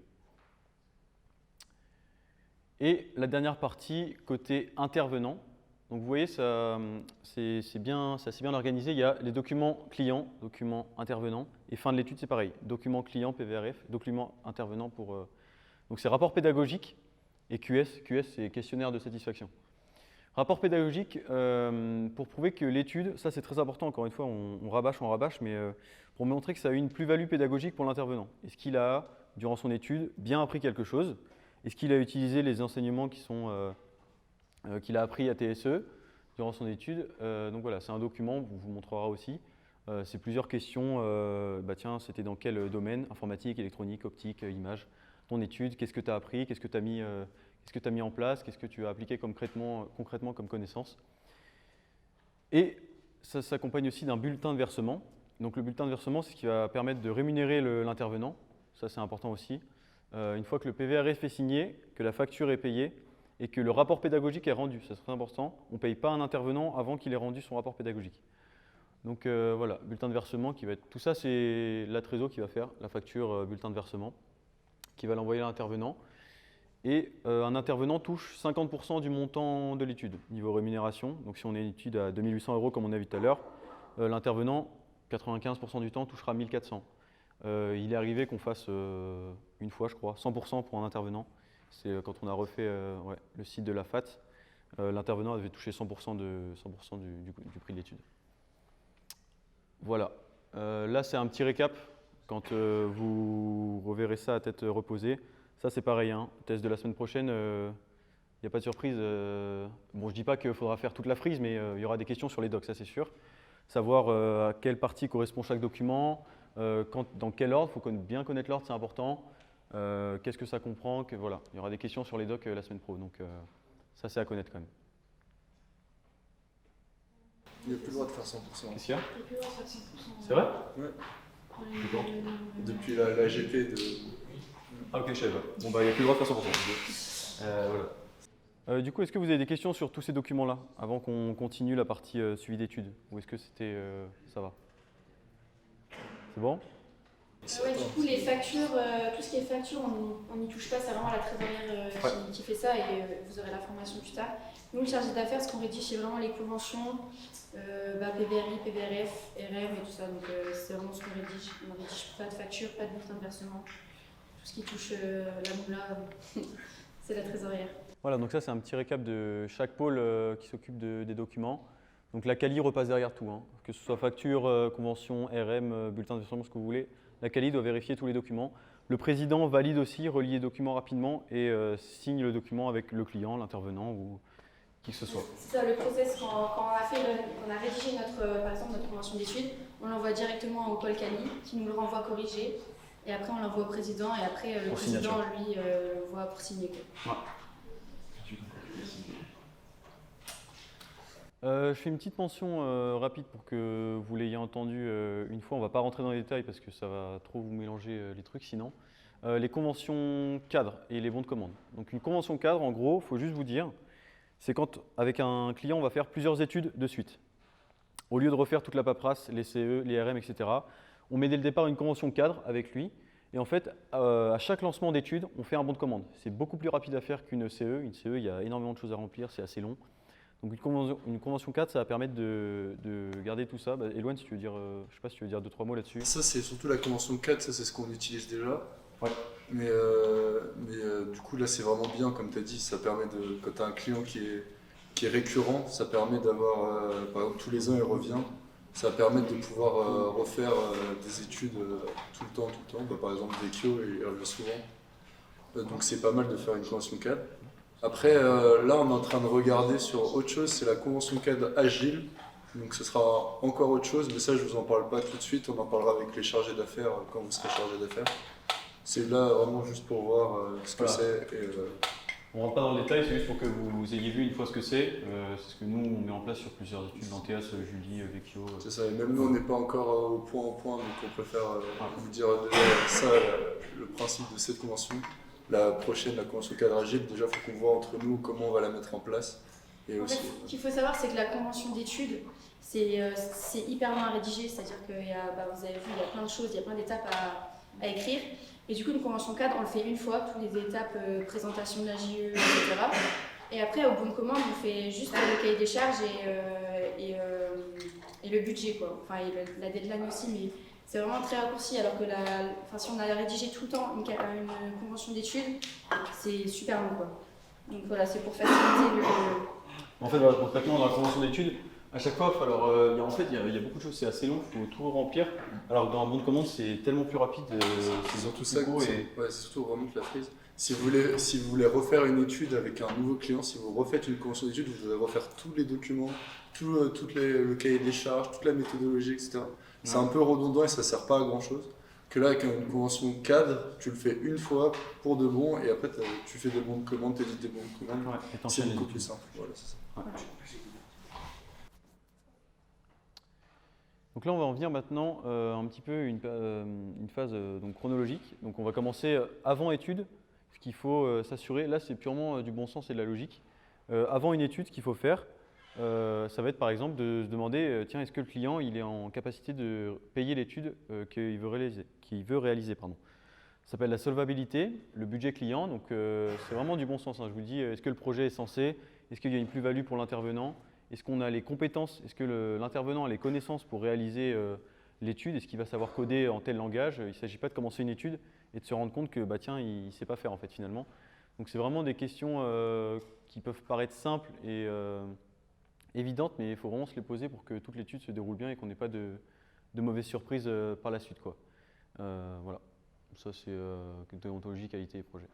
Et la dernière partie, côté intervenant. Donc vous voyez, c'est assez bien organisé. Il y a les documents clients, documents intervenants, et fin de l'étude, c'est pareil. Documents clients, PVRF, documents intervenants pour... Donc c'est rapport pédagogique et QS. QS, c'est questionnaire de satisfaction. Rapport pédagogique, pour prouver que l'étude, ça c'est très important, encore une fois, on rabâche, mais pour montrer que ça a eu une plus-value pédagogique pour l'intervenant. Est-ce qu'il a, durant son étude, bien appris quelque chose? Est-ce qu'il a utilisé les enseignements qu'il a appris à TSE durant son étude? Donc voilà, c'est un document, on vous montrera aussi. C'est plusieurs questions, tiens, c'était dans quel domaine? Informatique, électronique, optique, image. Ton étude, qu'est-ce que tu as appris? Qu'est-ce que tu as mis en place? Qu'est-ce que tu as appliqué concrètement comme connaissance? Et ça s'accompagne aussi d'un bulletin de versement. Donc le bulletin de versement, c'est ce qui va permettre de rémunérer l'intervenant. Ça, c'est important aussi. Une fois que le PVRF est signé, que la facture est payée et que le rapport pédagogique est rendu, c'est très important, on ne paye pas un intervenant avant qu'il ait rendu son rapport pédagogique. Donc voilà, bulletin de versement qui va être... Tout ça, c'est la trésor qui va faire la facture bulletin de versement, qui va l'envoyer à l'intervenant. Et un intervenant touche 50% du montant de l'étude, niveau rémunération. Donc si on a une étude à 2800 € comme on a vu tout à l'heure, l'intervenant, 95% du temps, touchera 1400. Il est arrivé qu'on fasse une fois, je crois, 100% pour un intervenant. C'est quand on a refait le site de la FAT, l'intervenant avait touché 100% du prix de l'étude. Voilà. Là, c'est un petit récap quand vous reverrez ça à tête reposée. Ça, c'est pareil, hein. Test de la semaine prochaine, il n'y a pas de surprise. Bon, je ne dis pas qu'il faudra faire toute la frise, mais il y aura des questions sur les docs, ça c'est sûr. Savoir à quelle partie correspond chaque document, dans quel ordre, il faut bien connaître l'ordre, c'est important. Qu'est-ce que ça comprend, voilà. Il y aura des questions sur les docs la semaine pro, donc ça c'est à connaître quand même. Il n'y a plus le droit de faire 100%. Qu'est-ce qu'il y a? Et puis, on va faire 100%. C'est vrai? Ouais. D'accord. Depuis la GP de. Ah ok, je savais pas. Bon bah il n'y a plus le droit de faire 100%. Voilà. Du coup, est-ce que vous avez des questions sur tous ces documents-là, avant qu'on continue la partie suivi d'études? Ou est-ce que c'était ça va? C'est bon? Ouais, du coup, les factures, tout ce qui est facture, on n'y touche pas, c'est vraiment la trésorière qui fait ça et vous aurez l'information plus tard. Nous, le chargé d'affaires, ce qu'on rédige, c'est vraiment les conventions, PBRI, PBRF, RM et tout ça. Donc, c'est vraiment ce qu'on rédige. On ne rédige pas de facture, pas de bulletin de versement. Tout ce qui touche la moula, c'est la trésorière. Voilà, donc ça, c'est un petit récap de chaque pôle qui s'occupe des documents. Donc, la CALI repasse derrière tout, hein. Que ce soit facture, convention, RM, bulletin de versement, ce que vous voulez. La CALI doit vérifier tous les documents. Le président valide aussi, relie les documents rapidement et signe le document avec le client, l'intervenant ou qui que ce soit. C'est ça, le process, quand on a rédigé par exemple notre convention d'études, on l'envoie directement au pôle CALI qui nous le renvoie corrigé. Et après, on l'envoie au président et après, le président, lui, le voit pour signer. Ouais. Je fais une petite mention rapide pour que vous l'ayez entendu une fois. On ne va pas rentrer dans les détails parce que ça va trop vous mélanger les trucs sinon. Les conventions cadres et les bons de commande. Donc une convention cadre, en gros, il faut juste vous dire, c'est quand avec un client, on va faire plusieurs études de suite. Au lieu de refaire toute la paperasse, les CE, les RM, etc., on met dès le départ une convention cadre avec lui. Et en fait, à chaque lancement d'études, on fait un bon de commande. C'est beaucoup plus rapide à faire qu'une CE. Une CE, il y a énormément de choses à remplir, c'est assez long. Donc une convention cadre, ça va permettre de garder tout ça. Bah, Eloane, si tu veux dire, je sais pas si tu veux dire 2-3 mots là-dessus. Ça, c'est surtout la convention 4, ça c'est ce qu'on utilise déjà. Ouais. Mais du coup, là, c'est vraiment bien, comme tu as dit, ça permet de, quand tu as un client qui est récurrent, ça permet d'avoir, par exemple, tous les ans, il revient. Ça permet de pouvoir refaire des études tout le temps. Bah, par exemple, Vecchio, il revient souvent. Donc c'est pas mal de faire une convention cadre. Après, là, on est en train de regarder sur autre chose, c'est la convention cadre agile. Donc ce sera encore autre chose, mais ça, je vous en parle pas tout de suite. On en parlera avec les chargés d'affaires quand vous serez chargé d'affaires. C'est là vraiment juste pour voir ce que Voilà. c'est. On ne rentre pas dans le détail, c'est juste pour que vous ayez vu une fois ce que c'est. C'est ce que nous, on met en place sur plusieurs études, Lanteas, Julie, Vecchio. C'est ça, et même nous, on n'est pas encore au point, donc on préfère vous dire déjà ça, le principe de cette convention. La prochaine, la convention cadre agile, déjà, il faut qu'on voit entre nous comment on va la mettre en place. Et En aussi, fait, ce qu'il faut savoir, c'est que la convention d'études, c'est hyper long à rédiger, c'est-à-dire que vous avez vu, il y a plein de choses, il y a plein d'étapes à écrire. Et du coup, une convention cadre, on le fait une fois, toutes les étapes, présentation de la JE, etc. Et après, au bon de commande, on fait juste le cahier des charges et le budget, quoi. Enfin, et la deadline aussi, mais c'est vraiment très raccourci. Alors que si on a rédigé tout le temps une convention d'études, c'est super long, quoi. Donc voilà, c'est pour faciliter le. En fait, voilà, concrètement, dans la convention d'études, à chaque fois, il y a beaucoup de choses, c'est assez long, il faut tout remplir. Alors que dans un bon de commande, c'est tellement plus rapide. c'est surtout ça, beau c'est surtout vraiment que la frise. Si vous voulez refaire une étude avec un nouveau client, si vous refaites une convention d'études, vous devez refaire tous les documents, le cahier des charges, toute la méthodologie, etc. C'est un peu redondant et ça ne sert pas à grand chose. Que là, avec une convention cadre, tu le fais une fois pour de bon et après tu fais des bons de commande, tu édites des bons de commande. Ouais, c'est beaucoup plus simple. Voilà, c'est ça. Ouais. Donc là, on va en venir maintenant un petit peu une phase donc chronologique. Donc on va commencer avant étude, ce qu'il faut s'assurer. Là, c'est purement du bon sens et de la logique. Avant une étude, ce qu'il faut faire, ça va être par exemple de se demander tiens, est-ce que le client il est en capacité de payer l'étude qu'il veut réaliser. Pardon. Ça s'appelle la solvabilité, le budget client. Donc c'est vraiment du bon sens. Hein. Je vous dis, est-ce que le projet est censé? Est-ce qu'il y a une plus-value pour l'intervenant? Est-ce qu'on a les compétences? Est-ce que l'intervenant a les connaissances pour réaliser l'étude? Est-ce qu'il va savoir coder en tel langage? Il ne s'agit pas de commencer une étude et de se rendre compte que tiens, il ne sait pas faire en fait finalement. Donc c'est vraiment des questions qui peuvent paraître simples et évidentes, mais il faut vraiment se les poser pour que toute l'étude se déroule bien et qu'on n'ait pas de mauvaises surprises par la suite, quoi. Voilà, ça c'est déontologie, qualité et projet.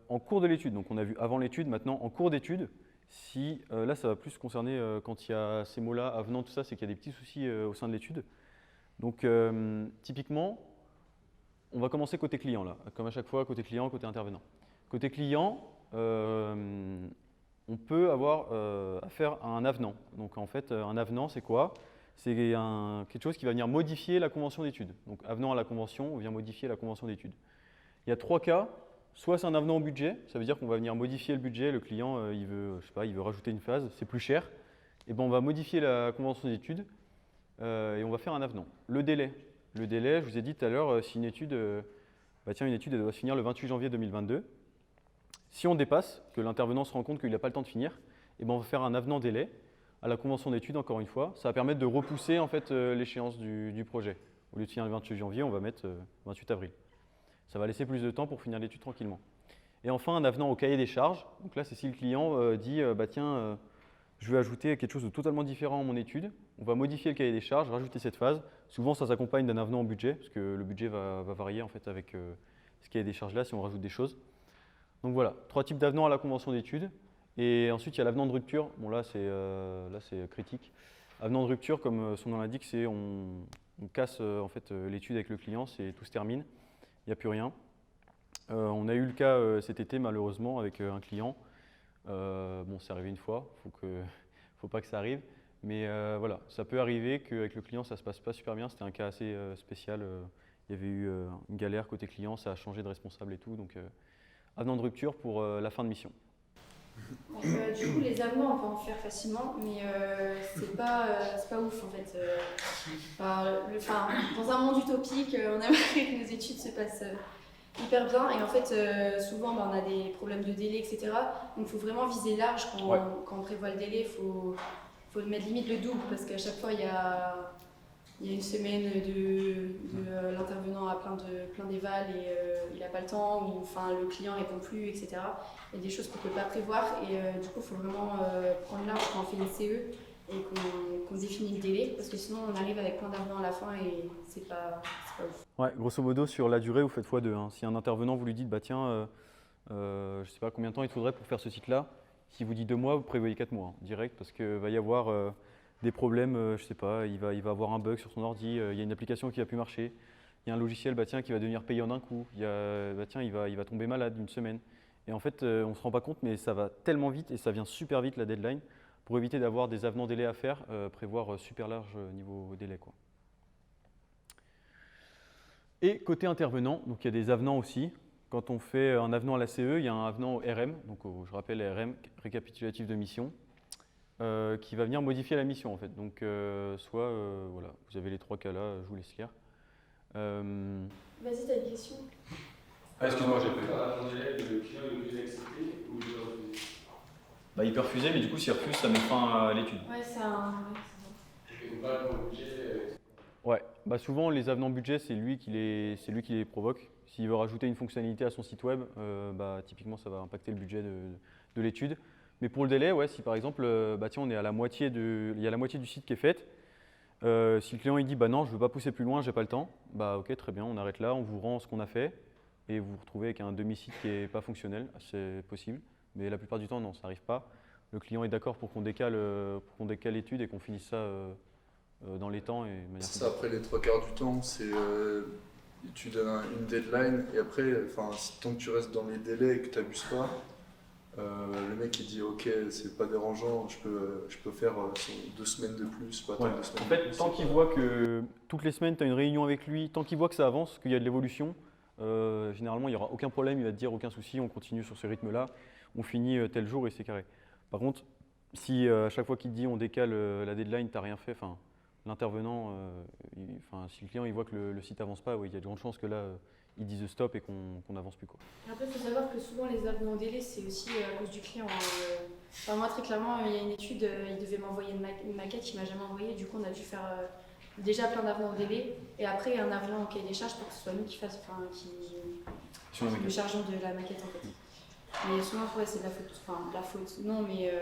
En cours de l'étude, donc on a vu avant l'étude, maintenant en cours d'étude, si là ça va plus concerner quand il y a ces mots-là, avenant, tout ça, c'est qu'il y a des petits soucis au sein de l'étude. Donc typiquement, on va commencer côté client là, comme à chaque fois, côté client, côté intervenant. Côté client, on peut avoir affaire à un avenant. Donc en fait, un avenant, c'est quoi? C'est quelque chose qui va venir modifier la convention d'études. Donc avenant à la convention, on vient modifier la convention d'études. Il y a 3 cas. Soit c'est un avenant au budget, ça veut dire qu'on va venir modifier le budget, le client il veut, je sais pas, il veut rajouter une phase, c'est plus cher. Et ben on va modifier la convention d'études et on va faire un avenant. Le délai, je vous ai dit tout à l'heure, si une étude, une étude elle doit se finir le 28 janvier 2022. Si on dépasse, que l'intervenant se rend compte qu'il n'a pas le temps de finir, et ben on va faire un avenant délai à la convention d'études, encore une fois. Ça va permettre de repousser en fait, l'échéance du projet. Au lieu de finir le 28 janvier, on va mettre 28 avril. Ça va laisser plus de temps pour finir l'étude tranquillement. Et enfin, un avenant au cahier des charges. Donc là, c'est si le client dit je vais ajouter quelque chose de totalement différent à mon étude. On va modifier le cahier des charges, rajouter cette phase. Souvent, ça s'accompagne d'un avenant au budget, parce que le budget va varier en fait, avec ce cahier des charges-là si on rajoute des choses. Donc voilà, 3 types d'avenants à la convention d'études. Et ensuite, il y a l'avenant de rupture. Bon, là, c'est critique. Avenant de rupture, comme son nom l'indique, c'est on casse en fait, l'étude avec le client, tout se termine. Il n'y a plus rien. On a eu le cas cet été, malheureusement, avec un client. Bon, c'est arrivé une fois, faut pas que ça arrive. Mais voilà, ça peut arriver qu'avec le client, ça ne se passe pas super bien. C'était un cas assez spécial. Il y avait eu une galère côté client, ça a changé de responsable et tout. Donc, avenant de rupture pour la fin de mission. Donc, du coup, les avenants, on peut en faire facilement, mais c'est pas ouf en fait. Dans un monde utopique, on aimerait que nos études se passent hyper bien, et en fait, souvent on a des problèmes de délai, etc. Donc il faut vraiment viser large quand on prévoit le délai, il faut mettre limite le double, parce qu'à chaque fois il y a une semaine de l'intervenant a plein d'éval et il n'a pas le temps, ou le client ne répond plus, etc. Il y a des choses qu'on ne peut pas prévoir, et du coup il faut vraiment prendre large quand on fait une CE et qu'on définit le délai, parce que sinon on arrive avec plein d'avenants à la fin et c'est pas ouf. Ouais, grosso modo sur la durée vous faites x2. Hein. Si un intervenant vous lui dites je sais pas combien de temps il te faudrait pour faire ce cycle-là, si vous dit 2 mois, vous prévoyez 4 mois direct, parce qu'il va y avoir des problèmes, je sais pas, il va avoir un bug sur son ordi, il y a une application qui va plus marcher, il y a un logiciel qui va devenir payant d'un coup, il va tomber malade une semaine. Et en fait, on ne se rend pas compte, mais ça va tellement vite et ça vient super vite la deadline. Pour éviter d'avoir des avenants délais à faire, prévoir super large niveau délai, quoi. Et côté intervenant, donc il y a des avenants aussi. Quand on fait un avenant à la CE, il y a un avenant au RM, donc je rappelle RM, récapitulatif de mission, qui va venir modifier la mission en fait. Donc voilà, vous avez les 3 cas là, je vous laisse lire. Vas-y, t'as une question? Excuse-moi, j'ai fait. Un délai, le client il refuse d'accepter ou il doit refuser? Il peut refuser, mais du coup s'il refuse, ça met fin à l'étude. Ouais, c'est un... Et donc pas dans le budget. Ouais, souvent les avenants budget, c'est lui qui les provoque. S'il veut rajouter une fonctionnalité à son site web, typiquement ça va impacter le budget de l'étude. Mais pour le délai, ouais, si par exemple, on est à la moitié il y a la moitié du site qui est faite, si le client il dit non, je ne veux pas pousser plus loin, j'ai pas le temps, ok, très bien, on arrête là, on vous rend ce qu'on a fait et vous vous retrouvez avec un demi-site qui n'est pas fonctionnel, c'est possible. Mais la plupart du temps, non, ça n'arrive pas. Le client est d'accord pour qu'on décale l'étude et qu'on finisse ça dans les temps. C'est ça, après les 3 quarts du temps, c'est tu donnes une deadline et après, tant que tu restes dans les délais et que tu n'abuses pas, le mec il dit ok, c'est pas dérangeant, je peux faire 2 semaines de plus, pas attendre 2 semaines. En fait, tant qu'il voit que toutes les semaines tu as une réunion avec lui, tant qu'il voit que ça avance, qu'il y a de l'évolution, généralement il n'y aura aucun problème, il va te dire aucun souci, on continue sur ce rythme-là, on finit tel jour et c'est carré. Par contre, si à chaque fois qu'il te dit on décale la deadline, tu n'as rien fait, l'intervenant, si le client il voit que le site avance pas, il y a de grandes chances que là ils disent stop et qu'on n'avance plus, quoi. Après, il faut savoir que souvent les avenants au délai, c'est aussi à cause du client. Moi, très clairement, il y a une étude, il devait m'envoyer une maquette qu'il ne m'a jamais envoyée. Du coup, on a dû faire déjà plein d'avenants au délai et après un avenant au cahier des charges pour que ce soit nous qui nous chargeons de la maquette en fait. Mais souvent, c'est de la faute. Non, mais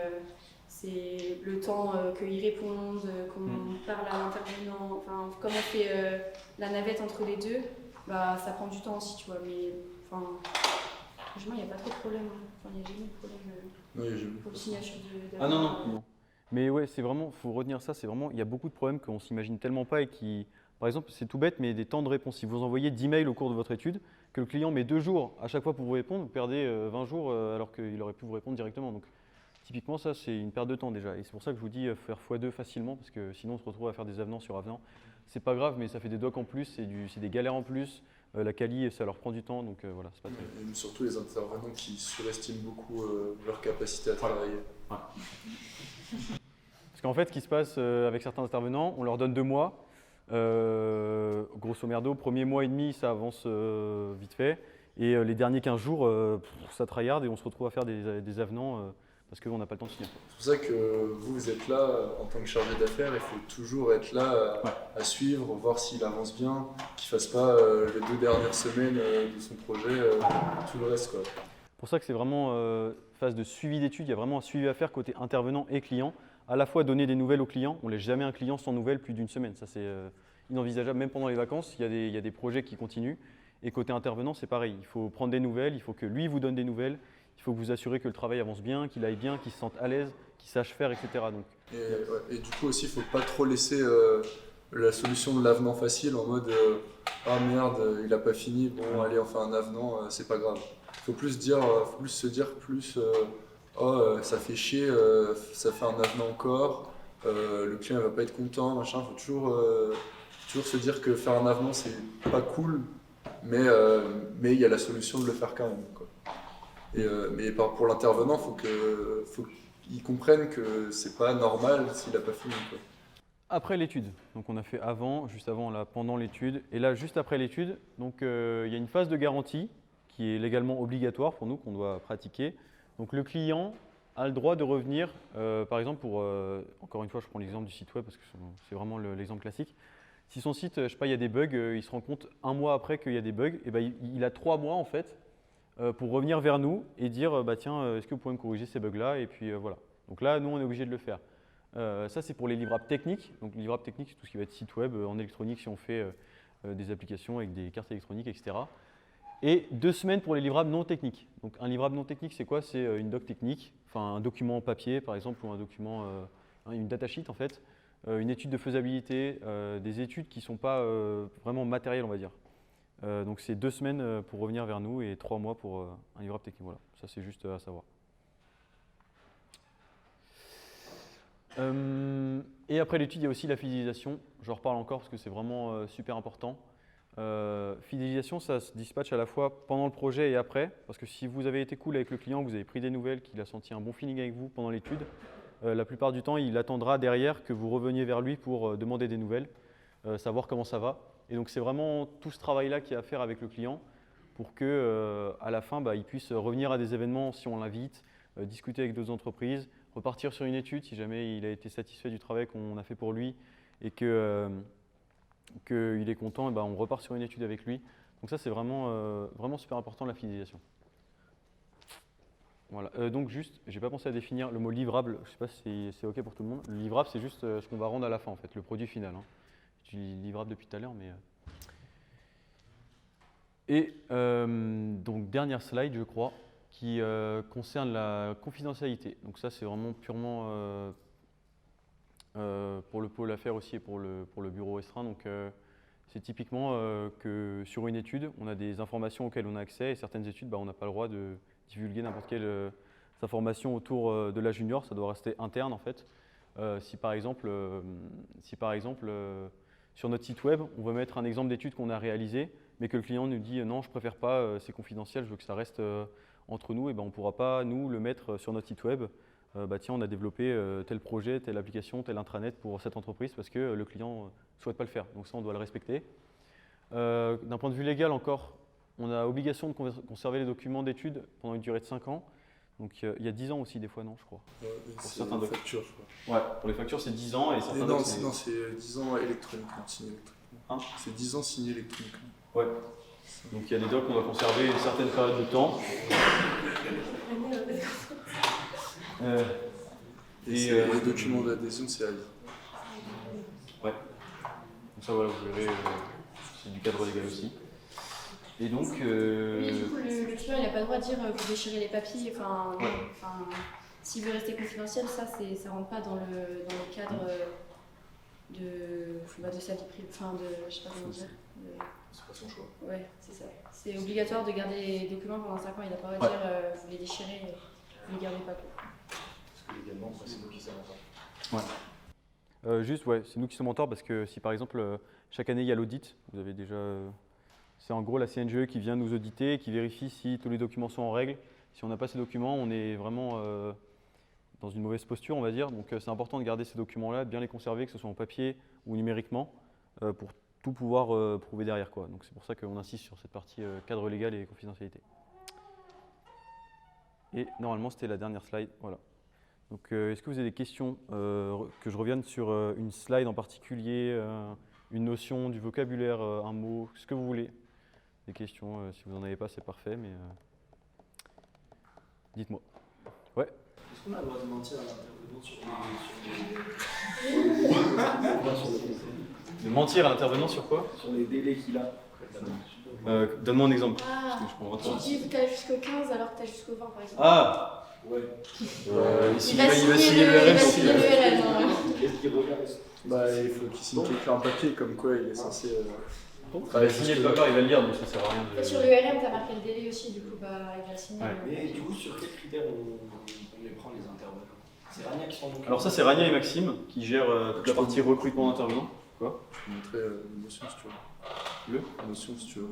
c'est le temps qu'ils répondent, qu'on parle à l'intervenant, enfin, comment on fait la navette entre les deux, bah, ça prend du temps aussi, tu vois. Mais franchement, il n'y a pas trop de problème. Enfin, il n'y a jamais de problème pour le signature de Ah non. Mais ouais, c'est vraiment, faut retenir ça, c'est vraiment, il y a beaucoup de problèmes qu'on s'imagine tellement pas et qui, par exemple, c'est tout bête, mais des temps de réponse. Si vous envoyez 10 mails au cours de votre étude, que le client met 2 jours à chaque fois pour vous répondre, vous perdez 20 jours alors qu'il aurait pu vous répondre directement. Donc, typiquement, ça, c'est une perte de temps déjà. Et c'est pour ça que je vous dis faire x2 facilement, parce que sinon, on se retrouve à faire des avenants sur avenants. C'est pas grave, mais ça fait des docs en plus, c'est des galères en plus. La quali, ça leur prend du temps, donc voilà, c'est pas très Et surtout les intervenants qui surestiment beaucoup leur capacité à travailler. Ouais. Parce qu'en fait, ce qui se passe avec certains intervenants, on leur donne 2 mois. Grosso merdo, premier mois et demi, ça avance vite fait. Et les derniers 15 jours, ça tryhard et on se retrouve à faire des avenants parce qu'on n'a pas le temps de signer. C'est pour ça que vous êtes là en tant que chargé d'affaires, il faut toujours être là à suivre, voir s'il avance bien, qu'il ne fasse pas les 2 dernières semaines de son projet, tout le reste, quoi. C'est pour ça que c'est vraiment phase de suivi d'études, il y a vraiment un suivi à faire côté intervenant et client. À la fois donner des nouvelles aux clients, on ne laisse jamais un client sans nouvelles plus d'une semaine, ça c'est inenvisageable, même pendant les vacances, il y a des projets qui continuent. Et côté intervenant, c'est pareil, il faut prendre des nouvelles, il faut que lui vous donne des nouvelles, il faut que vous assurez que le travail avance bien, qu'il aille bien, qu'il se sente à l'aise, qu'il sache faire, etc. Donc, et du coup aussi, il ne faut pas trop laisser la solution de l'avenant facile en mode ah merde, il n'a pas fini, bon allez on fait un avenant, c'est pas grave. Il faut plus se dire oh ça fait chier, ça fait un avenant encore, le client ne va pas être content, machin. Il faut toujours se dire que faire un avenant c'est pas cool, mais il y a la solution de le faire quand même, quoi. Mais pour l'intervenant, faut qu'il comprenne que c'est pas normal s'il n'a pas fini, quoi. après l'étude, donc on a fait avant, juste avant, là, pendant l'étude, et là juste après l'étude, donc il y a une phase de garantie qui est légalement obligatoire pour nous, qu'on doit pratiquer. Donc le client a le droit de revenir, par exemple pour, encore une fois je prends l'exemple du site web parce que c'est vraiment l'exemple classique. Si son site, je sais pas, il y a des bugs, il se rend compte 1 mois après qu'il y a des bugs, et ben, il a 3 mois en fait pour revenir vers nous et dire bah, tiens, est-ce que vous pouvez me corriger ces bugs-là, et puis voilà. Donc là, nous on est obligé de le faire. Ça c'est pour les livrables techniques. Donc livrables techniques, c'est tout ce qui va être site web, en électronique si on fait des applications avec des cartes électroniques, etc. Et 2 semaines pour les livrables non techniques. Donc un livrable non technique, c'est quoi? C'est une doc technique, enfin un document en papier par exemple, ou un document, une datasheet en fait, une étude de faisabilité, des études qui ne sont pas vraiment matérielles on va dire. Donc c'est 2 semaines pour revenir vers nous et 3 mois pour un livrable technique. Voilà, ça c'est juste à savoir. Et après l'étude, il y a aussi la fidélisation. J'en reparle encore parce que c'est vraiment super important. Fidélisation, ça se dispatche à la fois pendant le projet et après, parce que si vous avez été cool avec le client, vous avez pris des nouvelles, qu'il a senti un bon feeling avec vous pendant l'étude, la plupart du temps, il attendra derrière que vous reveniez vers lui pour demander des nouvelles, savoir comment ça va. Et donc c'est vraiment tout ce travail-là qu'il y a à faire avec le client pour que à la fin, il puisse revenir à des événements si on l'invite, discuter avec d'autres entreprises, repartir sur une étude si jamais il a été satisfait du travail qu'on a fait pour lui et qu'il est content, et on repart sur une étude avec lui. Donc ça c'est vraiment, vraiment super important la fidélisation. Voilà. Donc juste, j'ai pas pensé à définir le mot livrable, je sais pas si c'est ok pour tout le monde. Le livrable c'est juste ce qu'on va rendre à la fin en fait, le produit final. Hein. Je dis livrable depuis tout à l'heure, mais... Et donc dernière slide je crois, qui concerne la confidentialité. Donc ça c'est vraiment purement pour le pôle affaires aussi et pour le bureau restreint. Donc c'est typiquement que sur une étude, on a des informations auxquelles on a accès et certaines études, on n'a pas le droit de divulguer n'importe quelle information autour de la junior, ça doit rester interne en fait. Si par exemple sur notre site web, on veut mettre un exemple d'étude qu'on a réalisé, mais que le client nous dit non, je préfère pas, c'est confidentiel, je veux que ça reste entre nous, et on ne pourra pas nous le mettre sur notre site web. Tiens, on a développé tel projet, telle application, tel intranet pour cette entreprise parce que le client ne souhaite pas le faire. Donc ça, on doit le respecter. D'un point de vue légal encore, on a obligation de conserver les documents d'études pendant une durée de 5 ans. Donc il y a 10 ans aussi des fois, non, je crois. Pour certaines factures, je crois. Ouais, pour les factures, c'est 10 ans. Et certains non, c'est 10 ans électroniquement, signé électroniquement. Hein, c'est 10 ans signé électroniquement. Ouais. Donc il y a des docs qu'on doit conserver une certaine période de temps. Et les documents d'adhésion, c'est à lire. Ouais. Donc ça, voilà, vous verrez, c'est du cadre légal aussi. Et donc. Oui, du coup, le client, il n'a pas le droit de dire vous déchirez les papiers. Enfin, s'il veut rester confidentiel, ça ne rentre pas dans le cadre de sa vie privée. Enfin, je sais pas comment dire. C'est pas son choix. Ouais, c'est ça. C'est obligatoire de garder les documents pendant 5 ans. Il n'a pas le droit de dire vous les déchirez, vous les gardez pas. Parce que légalement, c'est nous qui sommes en Ouais. Juste, ouais, c'est nous qui sommes en tort parce que si par exemple, chaque année il y a l'audit, vous avez déjà. C'est en gros la CNGE qui vient nous auditer, qui vérifie si tous les documents sont en règle. Si on n'a pas ces documents, on est vraiment dans une mauvaise posture, on va dire. Donc c'est important de garder ces documents-là, de bien les conserver, que ce soit en papier ou numériquement, pour tout pouvoir prouver derrière, quoi. Donc c'est pour ça qu'on insiste sur cette partie cadre légal et confidentialité. Et normalement, c'était la dernière slide. Voilà. Donc est-ce que vous avez des questions que je revienne sur une slide en particulier, une notion, du vocabulaire, un mot, ce que vous voulez? Des questions, si vous n'en avez pas, c'est parfait, mais dites-moi. Ouais. Est-ce qu'on a le droit de mentir à l'intervenant sur De mentir à l'intervenant sur quoi? sur les délais qu'il a? Donne-moi un exemple. Ah, Parce que je comprends pas. tu dis que tu as jusqu'au 15 alors que tu as jusqu'au 20 par exemple. Ah Ouais. il va signer le RF aussi. Qu'est-ce qu'il regarde? Il faut qu'il signe un papier comme quoi il est censé. Il va signer le papier, il va le lire, donc ça sert à rien de. Sur l'URM, tu as marqué le délai aussi, du coup, il va le signer. Ouais. Mais du coup, sur quels critères on les prend, les intervenants? C'est Rania qui s'en occupe? Alors ça, c'est Rania et Maxime qui gèrent toute la partie recrutement d'intervenants. Quoi? Je peux montrer une notion si tu veux. Une notion si tu veux.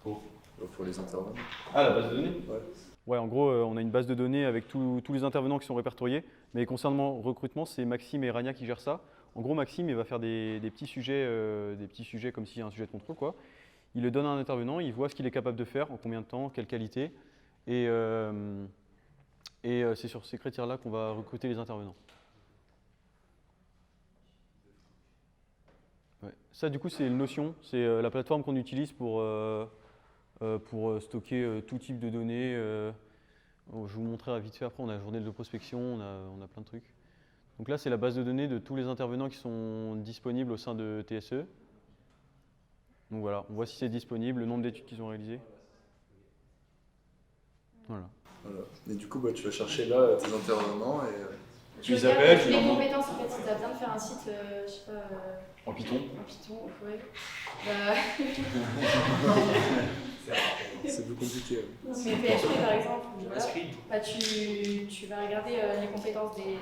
Pour les intervenants. Ah, la base de données? Ouais. Ouais, en gros, on a une base de données avec tous les intervenants qui sont répertoriés. Mais concernant le recrutement, c'est Maxime et Rania qui gèrent ça. En gros, Maxime, il va faire des petits sujets comme s'il y a un sujet de contrôle, quoi. Il le donne à un intervenant, il voit ce qu'il est capable de faire, en combien de temps, quelle qualité. Et c'est sur ces critères-là qu'on va recruter les intervenants. Ouais. Ça, du coup, c'est Notion. C'est la plateforme qu'on utilise pour stocker tout type de données. Je vous montrerai vite fait après. On a la journée de prospection, on a plein de trucs. Donc là, c'est la base de données de tous les intervenants qui sont disponibles au sein de TSE. Donc voilà, on voit si c'est disponible, le nombre d'études qu'ils ont réalisées. Voilà. Et du coup, tu vas chercher là tes intervenants et. Tu les appelles, tu les leur demandes. compétences, en fait, si tu as besoin de faire un site, je sais pas. En Python. En Python, ouais. C'est plus compliqué. Mais PHP par exemple, Voilà. tu vas regarder les compétences des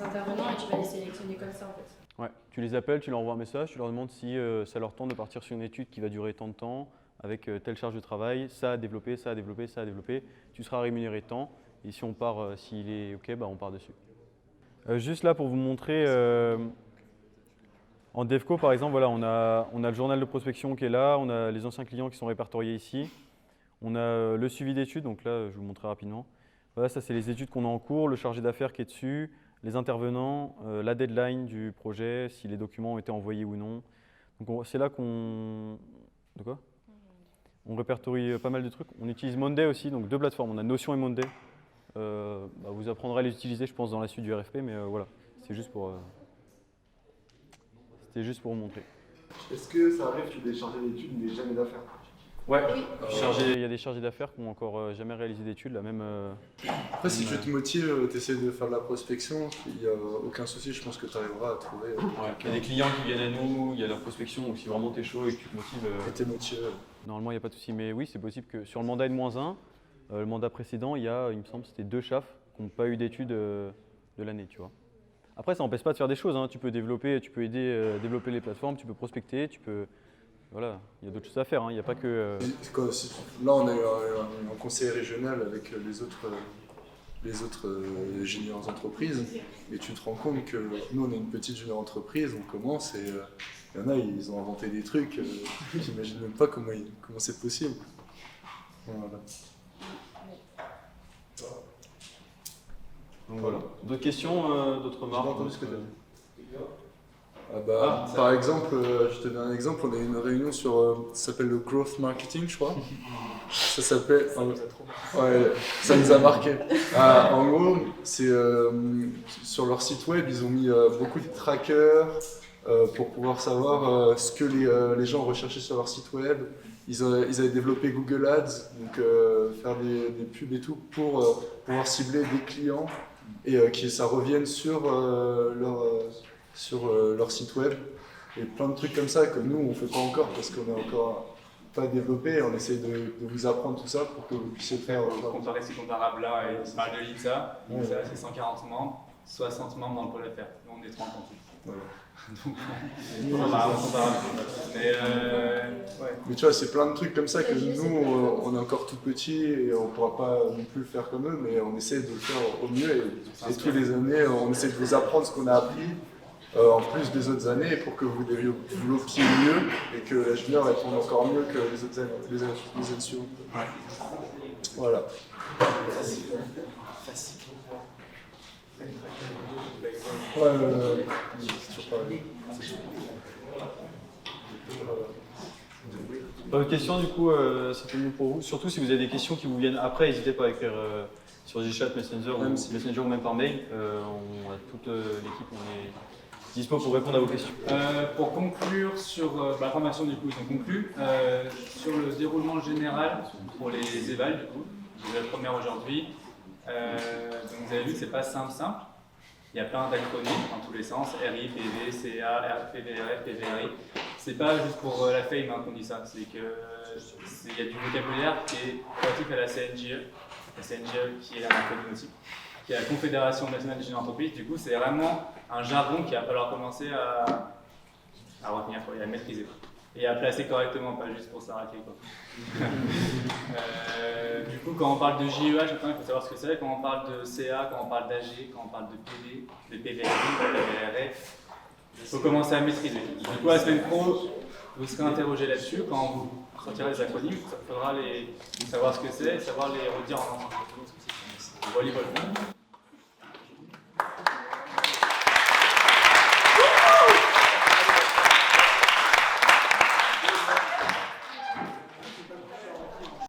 intervenants et tu vas les sélectionner comme ça en fait. Ouais, tu les appelles, tu leur envoies un message, tu leur demandes si ça leur tente de partir sur une étude qui va durer tant de temps, avec telle charge de travail, ça à développer, ça à développer, ça à développer. Tu seras rémunéré tant, et si on part, s'il est OK, on part dessus. Juste là pour vous montrer, en DevCo par exemple, voilà, on a le journal de prospection qui est là, on a les anciens clients qui sont répertoriés ici, on a le suivi d'études, donc là je vous montrerai rapidement. Voilà, ça c'est les études qu'on a en cours, le chargé d'affaires qui est dessus, les intervenants, la deadline du projet, si les documents ont été envoyés ou non. Donc c'est là qu'on… De quoi ? On répertorie pas mal de trucs. On utilise Monday aussi, donc deux plateformes, on a Notion et Monday. Vous apprendrez à les utiliser, je pense, dans la suite du RFP, mais voilà, c'était juste pour vous montrer. Est-ce que ça arrive que tu décharges l'étude mais jamais d'affaires? Ouais, il y a des chargés d'affaires qui n'ont encore jamais réalisé d'études, là même. Après, si tu te motives, tu essaies de faire de la prospection, il n'y a aucun souci, je pense que tu arriveras à trouver. Il y a des clients qui viennent à nous, il y a la prospection, donc si vraiment tu es chaud et que tu te motives. Et tu es motivé. Normalement, il n'y a pas de souci, mais oui, c'est possible que sur le mandat N-1, le mandat précédent, il me semble, c'était 2 chefs qui n'ont pas eu d'études de l'année, tu vois. Après, ça n'empêche pas de faire des choses, hein. Tu peux développer, tu peux aider à développer les plateformes, tu peux prospecter, tu peux… Voilà, il y a d'autres choses à faire, hein. Il n'y a pas que… Là, on a eu un conseil régional avec les autres juniors entreprises, et tu te rends compte que nous, on est une petite junior entreprise, on commence, et il y en a, ils ont inventé des trucs, j'imagine même pas comment c'est possible. Voilà. Donc voilà. D'autres questions, d'autres remarques? J'ai pas entendu ce que tu as dit. Par exemple, je te donne un exemple, on a eu une réunion sur, ça s'appelle le growth marketing, je crois. Ça s'appelle... Ouais, ça nous a marqué. En gros, c'est sur leur site web, ils ont mis beaucoup de trackers pour pouvoir savoir ce que les gens recherchaient sur leur site web. Ils avaient développé Google Ads, donc faire des pubs et tout pour pouvoir cibler des clients et que ça revienne sur leur site web. Et plein de trucs comme ça que nous, on ne fait pas encore parce qu'on n'est encore pas développé. On essaie de vous apprendre tout ça pour que vous puissiez faire... Comparer ces comparables-là, et on parle de l'INSA. l'INSA, c'est 140 membres, 60 membres dans le pôle affaires. Nous, on est 30 en tout. Voilà. Donc, comparable. Mais tu vois, c'est plein de trucs comme ça que nous, on est encore tout petits et on ne pourra pas non plus le faire comme eux, mais on essaie de le faire au mieux. Et tous les années, on essaie de vous apprendre ce qu'on a appris. En plus des autres années pour que vous développiez mieux et que la junior elle tourne encore mieux que les autres années, les années suivantes. Voilà. Pas de questions du coup, c'est tout bon pour vous. Surtout si vous avez des questions qui vous viennent après, n'hésitez pas à écrire sur Gchat, Messenger ou même par mail. On a toute l'équipe, on est dispo pour répondre à vos questions. Pour conclure sur la formation, du coup, ils ont conclu. Sur le déroulement général pour les évals, du coup, c'est la première aujourd'hui. Donc vous avez vu que c'est pas simple. Il y a plein d'acronymes dans tous les sens, RI, PV, CA, PVRF, PVRI. C'est pas juste pour la fame qu'on dit ça, c'est que il y a du vocabulaire qui est relatif à la CNGE qui est un acronyme aussi, qui est la Confédération nationale des jeunes entreprises. Du coup, c'est vraiment un jargon qu'il va falloir commencer à retenir et à maîtriser. Et à placer correctement, pas juste pour s'arrêter. Du coup, quand on parle de JEH, il faut savoir ce que c'est. Quand on parle de CA, quand on parle d'AG, quand on parle de PD, de PVRI, de PVRF, il faut commencer à maîtriser. Du coup, à la semaine pro, vous serez interrogé là-dessus. Quand vous sortirez les acronymes, il faudra savoir ce que c'est et savoir les redire en ensemble. Volleyball.